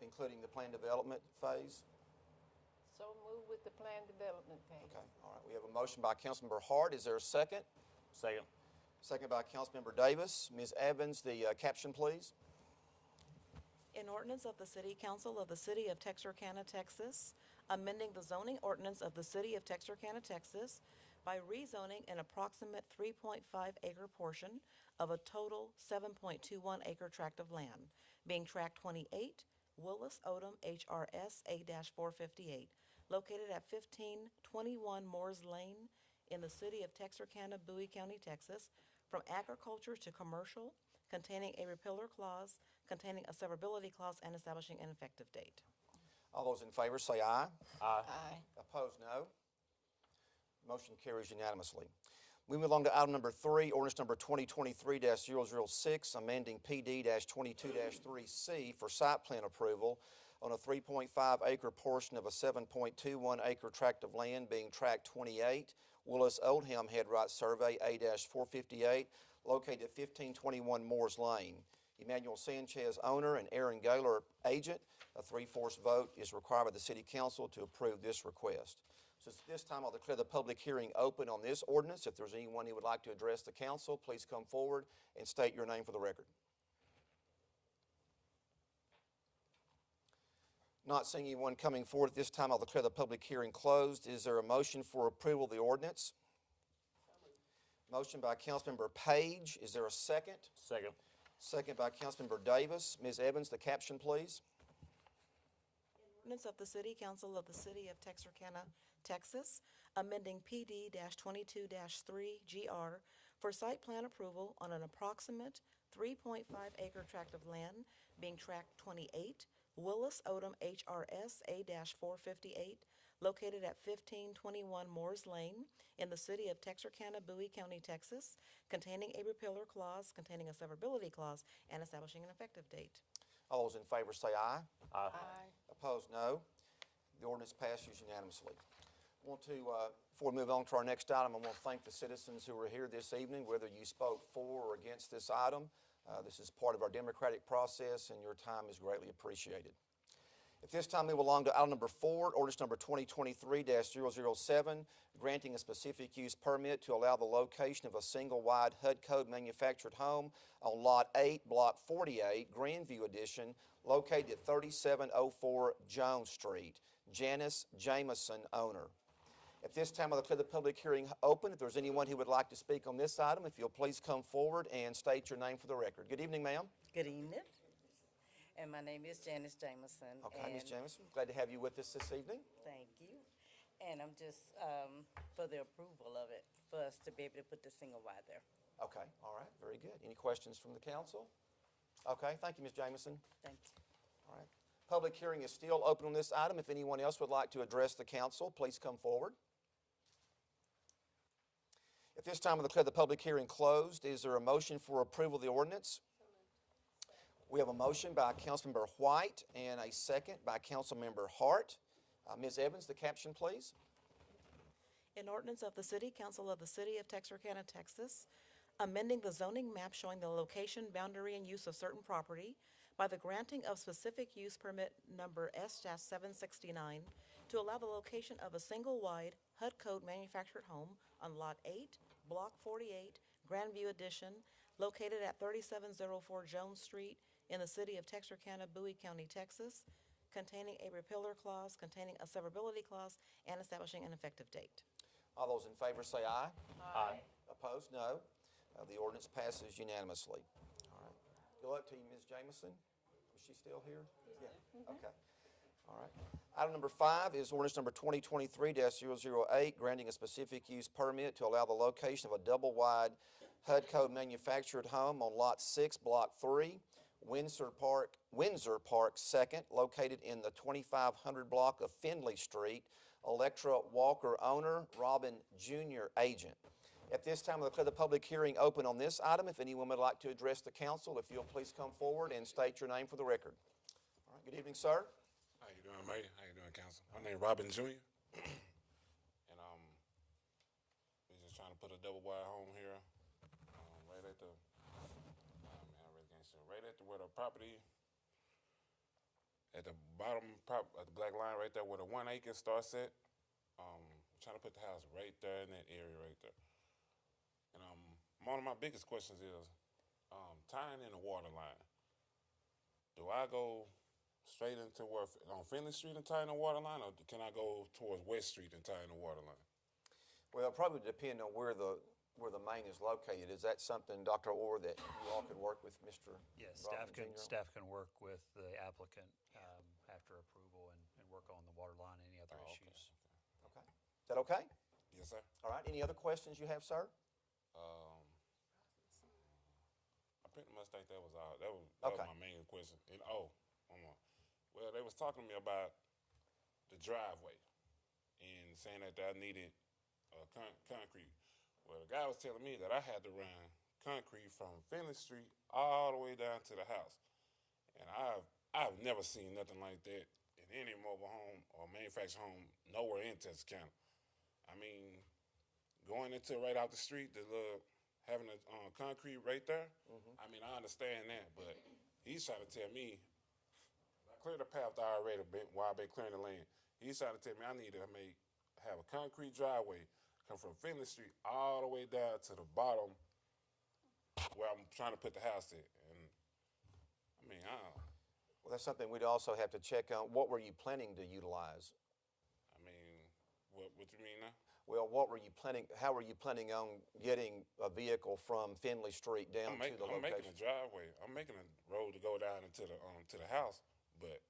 including the plan development phase? So moved with the plan development phase. Okay, all right. We have a motion by Councilmember Hart. Is there a second? Second. Second by Councilmember Davis. Ms. Evans, the caption, please. An ordinance of the City Council of the City of Texarkana, Texas, amending the zoning ordinance of the City of Texarkana, Texas by rezoning an approximate 3.5-acre portion of a total 7.21 acre tract of land, being Tract 28, Willis Odom HRS A-458, located at 1521 Moores Lane in the City of Texarkana, Bowie County, Texas, from agriculture to commercial, containing a repealer clause, containing a severability clause, and establishing an effective date. All those in favor say aye. Aye. Aye. Opposed, no. Motion carries unanimously. We move along to item number 3, ordinance number 2023-006, amending PD-22-3C for site plan approval on a 3.5-acre portion of a 7.21-acre tract of land, being Tract 28, Willis Oldham Headright Survey A-458, located at 1521 Moores Lane. Emmanuel Sanchez, owner, and Aaron Gaylor, agent. A 3/4 vote is required by the City Council to approve this request. So at this time, I'll declare the public hearing open on this ordinance. If there's anyone who would like to address the council, please come forward and state your name for the record. Not seeing anyone coming forward at this time, I'll declare the public hearing closed. Is there a motion for approval of the ordinance? Motion by Councilmember Page. Is there a second? Second. Second by Councilmember Davis. Ms. Evans, the caption, please. Ordinance of the City Council of the City of Texarkana, Texas, amending PD-22-3GR for site plan approval on an approximate 3.5-acre tract of land, being Tract 28, Willis Odom HRS A-458, located at 1521 Moores Lane in the City of Texarkana, Bowie County, Texas, containing a repealer clause, containing a severability clause, and establishing an effective date. All those in favor say aye. Aye. Opposed, no. The ordinance passes unanimously. Before we move on to our next item, I want to thank the citizens who were here this evening, whether you spoke for or against this item. This is part of our democratic process, and your time is greatly appreciated. At this time, we move along to item number 4, ordinance number 2023-007, granting a specific use permit to allow the location of a single-wide HUD code manufactured home on Lot 8, Block 48, Grandview Edition, located at 3704 Jones Street. Janice Jameson, owner. At this time, I'll declare the public hearing open. If there's anyone who would like to speak on this item, if you'll please come forward and state your name for the record. Good evening, ma'am. Good evening. And my name is Janice Jameson. Okay, Ms. Jameson, glad to have you with us this evening. Thank you. And I'm just for the approval of it, for us to be able to put the single wide there. Okay, all right, very good. Any questions from the council? Okay, thank you, Ms. Jameson. Thank you. All right. Public hearing is still open on this item. If anyone else would like to address the council, please come forward. At this time, I'll declare the public hearing closed. Is there a motion for approval of the ordinance? We have a motion by Councilmember White and a second by Councilmember Hart. Ms. Evans, the caption, please. An ordinance of the City Council of the City of Texarkana, Texas, amending the zoning map showing the location, boundary, and use of certain property by the granting of specific use permit number S-769 to allow the location of a single-wide HUD code manufactured home on Lot 8, Block 48, Grandview Edition, located at 3704 Jones Street in the City of Texarkana, Bowie County, Texas, containing a repealer clause, containing a severability clause, and establishing an effective date. All those in favor say aye. Aye. Opposed, no. The ordinance passes unanimously. All right. Good luck to you, Ms. Jameson. Is she still here? Yeah. Okay. All right. Item number 5 is ordinance number 2023-008, granting a specific use permit to allow the location of a double-wide HUD code manufactured home on Lot 6, Block 3, Windsor Park 2nd, located in the 2500 block of Findlay Street. Electra Walker, owner. Robin Jr., agent. At this time, I'll declare the public hearing open on this item. If anyone would like to address the council, if you'll please come forward and state your name for the record. All right. Good evening, sir. How you doing, Mayor? How you doing, Council? My name is Robin Jr. and we're just trying to put a double wide home here, right at the, man, I really can't say, right at the, where the property, at the bottom, at the black line right there where the 1 acre starts at. Trying to put the house right there in that area right there. And one of my biggest questions is tying in the water line. Do I go straight into where on Finley Street and tie in the water line, or can I go towards West Street and tie in the water line? Well, it probably depend on where the main is located. Is that something, Dr. Orr, that you all could work with Mr. Yes, Robinson Jr.? staff can work with the applicant after approval and work on the water line and any other issues. Okay. Is that okay? Yes, sir. All right. Any other questions you have, sir? I pretty much think that was all. That was my main question. And one more. Well, they was talking to me about the driveway and saying that I needed concrete. Well, the guy was telling me that I had to run concrete from Finley Street all the way down to the house, and I've never seen nothing like that in any mobile home or manufactured home nowhere in Texarkana. I mean, going into right out the street, having a concrete right there. I mean, I understand that, but he's trying to tell me I cleared the path already while I've been clearing the land. He's trying to tell me I need to have a concrete driveway come from Finley Street all the way down to the bottom where I'm trying to put the house at. And I mean, Well, that's something we'd also have to check on. What were you planning to utilize? I mean, what you mean now? Well, how were you planning on getting a vehicle from Finley Street down to the I'm making location? a driveway. I'm making a road to go down into the to the house, but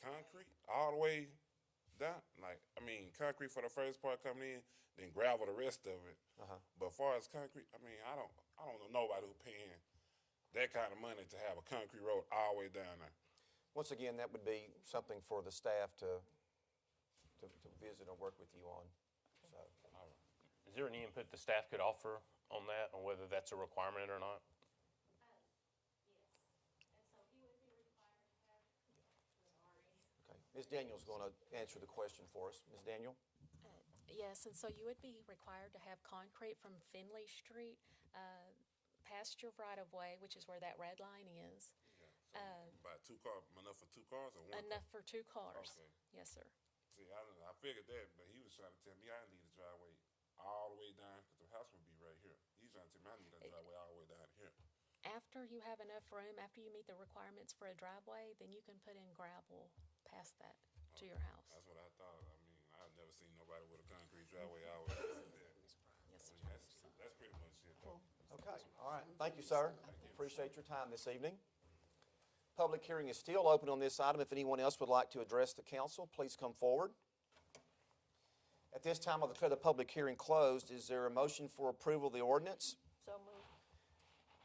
concrete all the way down. Like, I mean, concrete for the first part coming in, then gravel the rest of it. But as far as concrete, I mean, I don't know nobody who paying that kind of money to have a concrete road all the way down there. Once again, that would be something for the staff to visit and work with you on. So. Is there any input the staff could offer on that, on whether that's a requirement or not? Okay. Ms. Daniel's going to answer the question for us. Ms. Daniel? Yes, and so you would be required to have concrete from Finley Street past your right-of-way, which is where that red line is. About enough for 2 cars or one? Enough for 2 cars. Okay. Yes, sir. See, I figured that, but he was trying to tell me I need a driveway all the way down because the house would be right here. He's trying to tell me I need a driveway all the way down here. After you have enough room, after you meet the requirements for a driveway, then you can put in gravel past that to your house. That's what I thought. I mean, I've never seen nobody with a concrete driveway all the way like that. Yes, I mean, that's pretty much it. Okay. All right. Thank you, sir. Appreciate your time this evening. Public hearing is still open on this item. If anyone else would like to address the council, please come forward. At this time, I'll declare the public hearing closed. Is there a motion for approval of the ordinance? So moved.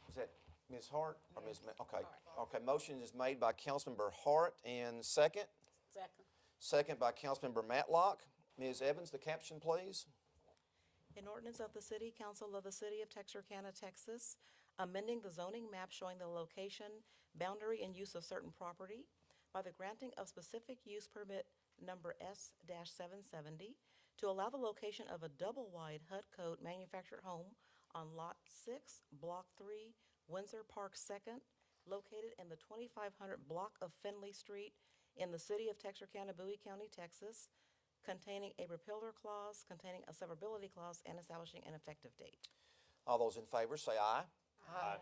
Is that Ms. Hart or Ms. Okay. Okay. Motion is made by Councilmember Hart and second? Second. Second by Councilmember Matlock. Ms. Evans, the caption, please. An ordinance of the City Council of the City of Texarkana, Texas, amending the zoning map showing the location, boundary, and use of certain property by the granting of specific use permit number S-770 to allow the location of a double-wide HUD code manufactured home on Lot 6, Block 3, Windsor Park 2nd, located in the 2500 block of Finley Street in the City of Texarkana, Bowie County, Texas, containing a repealer clause, containing a severability clause, and establishing an effective date. All those in favor say aye. Aye.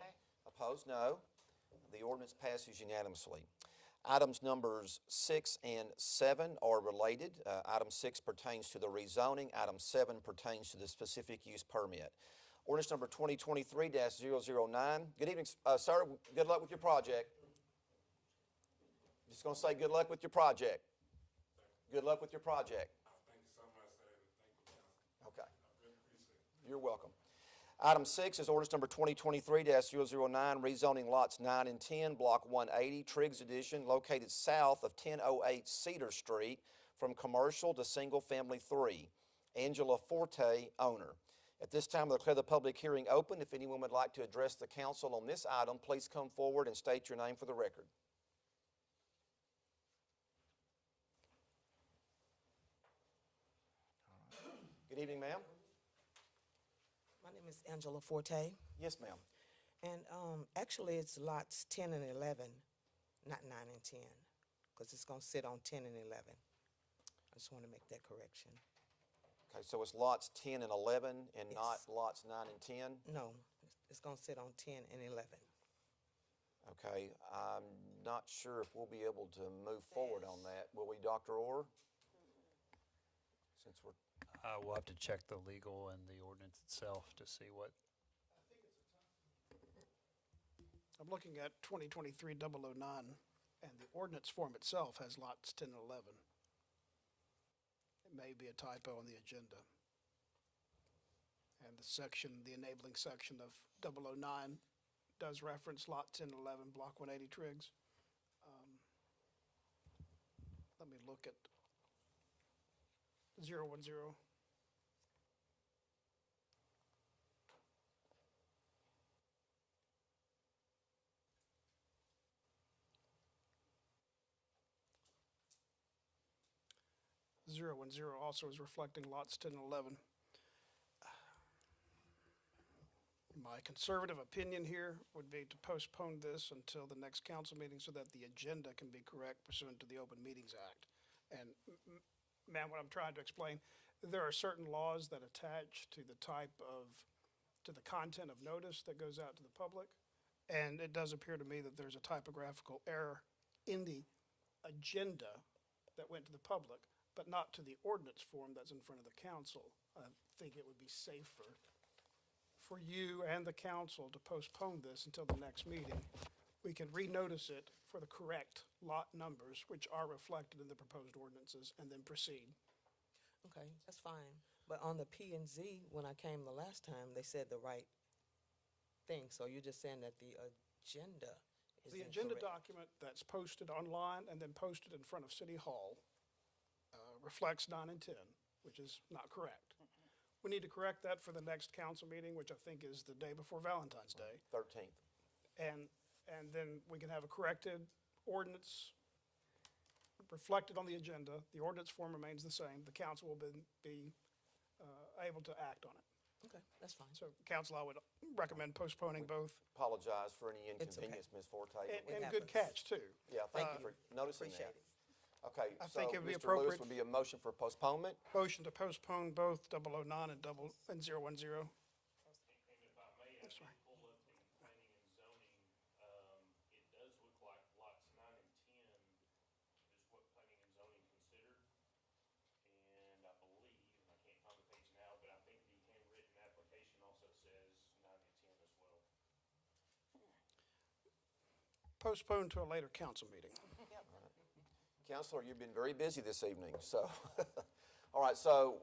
Opposed, no. The ordinance passes unanimously. Items numbers 6 and 7 are related. Item 6 pertains to the rezoning. Item 7 pertains to the specific use permit. Ordinance number 2023-009. Good evening, sir. Good luck with your project. Just going to say good luck with your project. Good luck with your project. Thank you so much, sir. Thank you, Council. Okay. I really appreciate it. You're welcome. Item 6 is ordinance number 2023-009, rezoning lots 9 and 10, Block 180, Triggs Edition, located south of 1008 Cedar Street, from commercial to single-family 3. Angela Forte, owner. At this time, I'll declare the public hearing open. If anyone would like to address the council on this item, please come forward and state your name for the record. Good evening, ma'am. My name is Angela Forte, Yes, ma'am. and actually it's lots 10 and 11, not 9 and 10, because it's going to sit on 10 and 11. I just want to make that correction. Okay, so it's lots 10 and 11 and Yes. not lots 9 and 10? No, it's going to sit on 10 and 11. Okay, I'm not sure if we'll be able to move forward on that. Will we, Dr. Orr? Since we're, We'll have to check the legal and the ordinance itself to see what. I'm looking at 2023-009, and the ordinance form itself has lots 10 and 11. It may be a typo on the agenda. And the section, the enabling section of 009 does reference lot 10 and 11, block 180 Triggs. Let me look at 010. Zero 10 also is reflecting lots 10 and 11. My conservative opinion here would be to postpone this until the next council meeting so that the agenda can be correct pursuant to the Open Meetings Act. And ma'am, what I'm trying to explain, there are certain laws that attach to the content of notice that goes out to the public. And it does appear to me that there's a typographical error in the agenda that went to the public, but not to the ordinance form that's in front of the council. I think it would be safer for you and the council to postpone this until the next meeting. We can renotice it for the correct lot numbers, which are reflected in the proposed ordinances, and then proceed. Okay, that's fine. But on the P and Z, when I came the last time, they said the right thing. So you're just saying that the agenda is The agenda incorrect. document that's posted online and then posted in front of City Hall reflects 9 and 10, which is not correct. We need to correct that for the next council meeting, which I think is the day before Valentine's Day. 13th. And then we can have a corrected ordinance reflected on the agenda. The ordinance form remains the same. The council will be able to act on it. Okay, that's fine. So, council, I would recommend postponing both. Apologize for any It's okay. inconvenience, Ms. Forte. And good catch, too. Yeah, thank you for noticing appreciate that. Okay, I so think it would be Mr. Lewis appropriate- would be a motion for postponement. Motion to postpone both 009 and 010. That's right. Pull up the planning and zoning, it does look like lots 9 and 10 is what planning and zoning considered. And I believe, and I can't find the page now, but I think the handwritten application also says 9 and 10 as well. Postpone to a later council meeting. Counselor, you've been very busy this evening, so. All right, so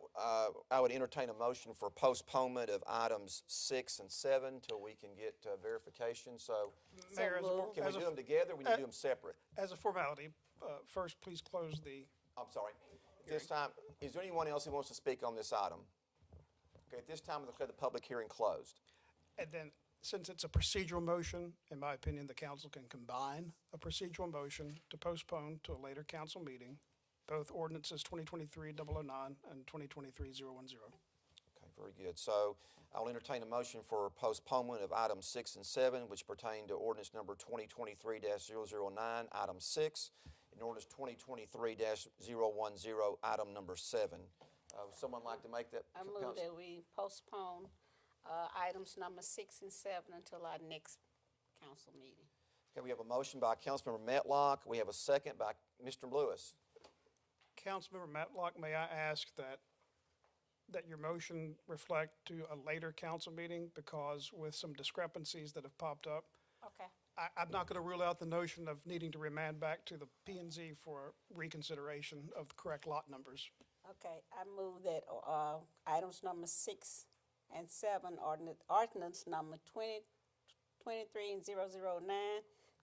I would entertain a motion for postponement of items 6 and 7 till we can get verification. So Mayor, can we do them together or we need to do them separate? As a formality, first, please close the, I'm sorry. This time, is there anyone else who wants to speak on this item? Okay, at this time, I'll declare the public hearing closed. and then, since it's a procedural motion, in my opinion, the council can combine a procedural motion to postpone to a later council meeting, both ordinances 2023-009 and 2023-010. Okay, very good. So I'll entertain a motion for postponement of items 6 and 7, which pertain to ordinance number 2023-009, item 6, and ordinance 2023-010, item number 7. Would someone like to make that? I move that we postpone items number 6 and 7 until our next council meeting. Okay, we have a motion by Councilmember Metlock. We have a second by Mr. Lewis. Councilmember Matlock, may I ask that your motion reflect to a later council meeting, because with some discrepancies that have popped up, Okay. I'm not going to rule out the notion of needing to remand back to the P and Z for reconsideration of the correct lot numbers. Okay, I move that items number 6 and 7, ordinance number 2023-009,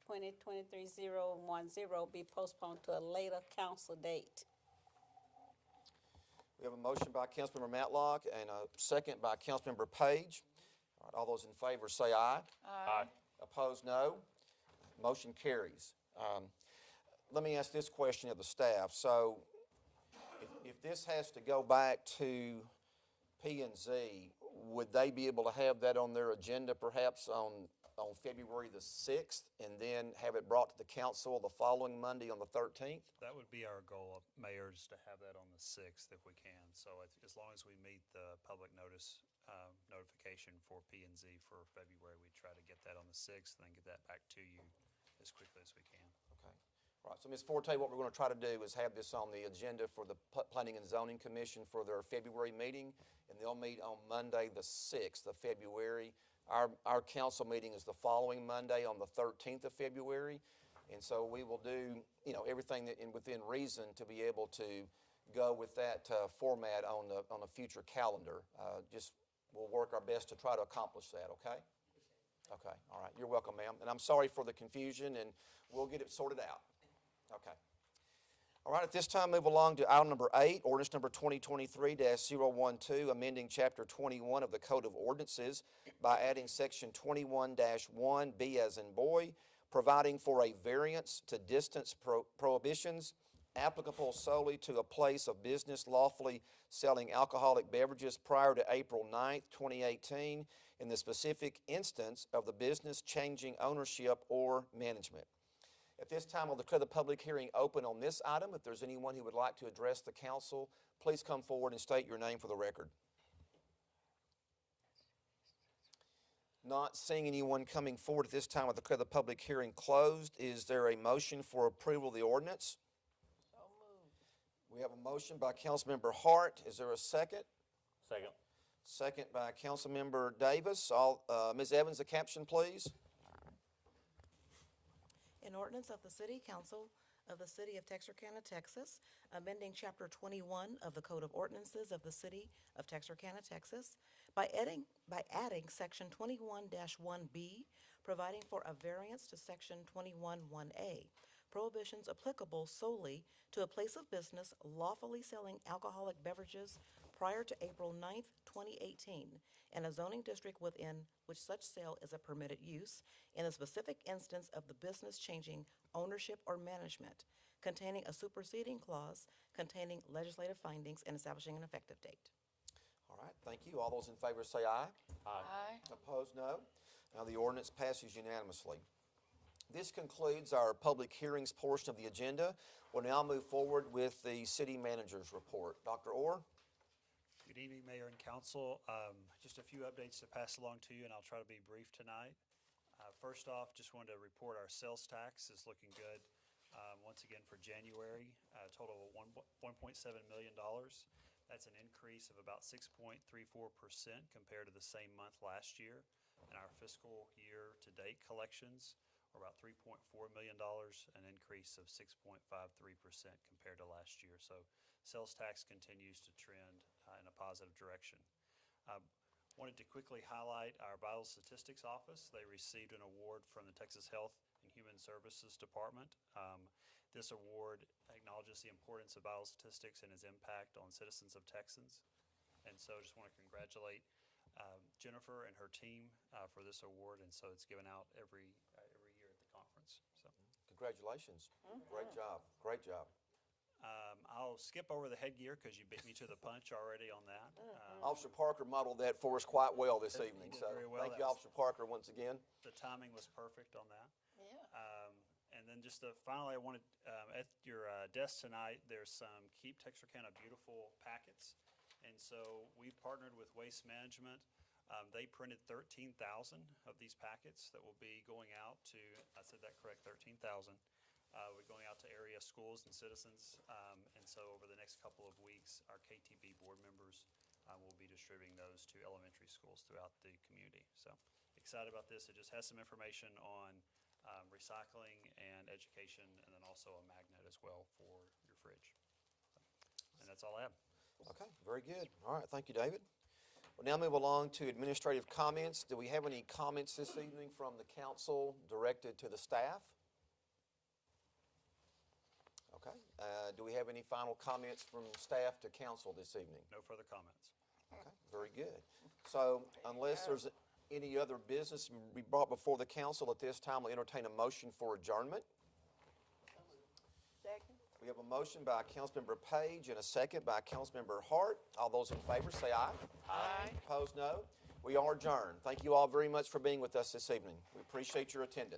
2023-010 be postponed to a later council date. We have a motion by Councilmember Matlock and a second by Councilmember Page. All right, all those in favor say aye. Aye. Opposed, no. Motion carries. Let me ask this question of the staff. So if this has to go back to P and Z, would they be able to have that on their agenda perhaps on February the 6th and then have it brought to the council the following Monday on the 13th? That would be our goal, Mayor, is to have that on the 6th if we can. So as long as we meet the public notice notification for P and Z for February, we try to get that on the 6th and then get that back to you as quickly as we can. Okay. All right, so Ms. Forte, what we're going to try to do is have this on the agenda for the Planning and Zoning Commission for their February meeting, and they'll meet on Monday, the 6th of February. Our council meeting is the following Monday on the 13th of February, and so we will do, everything that within reason to be able to go with that format on a future calendar. We'll work our best to try to accomplish that, okay? Okay, all right, you're welcome, ma'am. And I'm sorry for the confusion, and we'll get it sorted out. Okay. All right, at this time, move along to item number 8, ordinance number 2023-012, amending Chapter 21 of the Code of Ordinances by adding Section 21-1, B as in boy, providing for a variance to distance prohibitions applicable solely to a place of business lawfully selling alcoholic beverages prior to April 9th, 2018, in the specific instance of the business changing ownership or management. At this time, I'll declare the public hearing open on this item. If there's anyone who would like to address the council, please come forward and state your name for the record. Not seeing anyone coming forward at this time, I'll declare the public hearing closed. Is there a motion for approval of the ordinance? So moved. We have a motion by Councilmember Hart. Is there a second? Second. Second by Councilmember Davis. Ms. Evans, the caption, please. An ordinance of the City Council of the City of Texarkana, Texas, amending Chapter 21 of the Code of Ordinances of the City of Texarkana, Texas, by adding Section 21-1B, providing for a variance to Section 21-1A, prohibitions applicable solely to a place of business lawfully selling alcoholic beverages prior to April 9th, 2018, and a zoning district within which such sale is a permitted use in a specific instance of the business changing ownership or management, containing a superseding clause containing legislative findings and establishing an effective date. All right, thank you. All those in favor say aye. Aye. Opposed, no. Now the ordinance passes unanimously. This concludes our public hearings portion of the agenda. We'll now move forward with the city manager's report. Dr. Orr? Good evening, Mayor and Council. Just a few updates to pass along to you, and I'll try to be brief tonight. First off, just wanted to report our sales tax is looking good. Once again for January, a total of $1.7 million. That's an increase of about 6.34% compared to the same month last year. And our fiscal year to date collections are about $3.4 million, an increase of 6.53% compared to last year. So sales tax continues to trend in a positive direction. Wanted to quickly highlight our Vital Statistics Office. They received an award from the Texas Health and Human Services Department. This award acknowledges the importance of vital statistics and its impact on citizens of Texans. And so I just want to congratulate Jennifer and her team for this award. And so it's given out every year at the conference. So Congratulations. Great job. Great job. I'll skip over the headgear because you beat me to the punch already on that. Officer Parker modeled that for us quite well this evening. He did So very well. thank you, Officer Parker, once again. The timing was perfect on that. Yeah. And then just finally, I wanted, at your desk tonight, there's some Keep Texarkana Beautiful packets. And so we've partnered with Waste Management. They printed 13,000 of these packets that will be going out to, I said that correct, 13,000. We're going out to area schools and citizens. And so over the next couple of weeks, our KTB board members will be distributing those to elementary schools throughout the community. So excited about this. It just has some information on recycling and education, and then also a magnet as well for your fridge. And that's all I have. Okay, very good. All right, thank you, David. We'll now move along to administrative comments. Do we have any comments this evening from the council directed to the staff? Okay. Do we have any final comments from staff to council this evening? No further comments. Okay, very good. So unless there's any other business be brought before the council at this time, we'll entertain a motion for adjournment. Second. We We have a motion by Councilmember Page and a second by Councilmember Hart. All those in favor say aye. Aye. Opposed, no. We are adjourned. Thank you all very much for being with us this evening. We appreciate your attendance.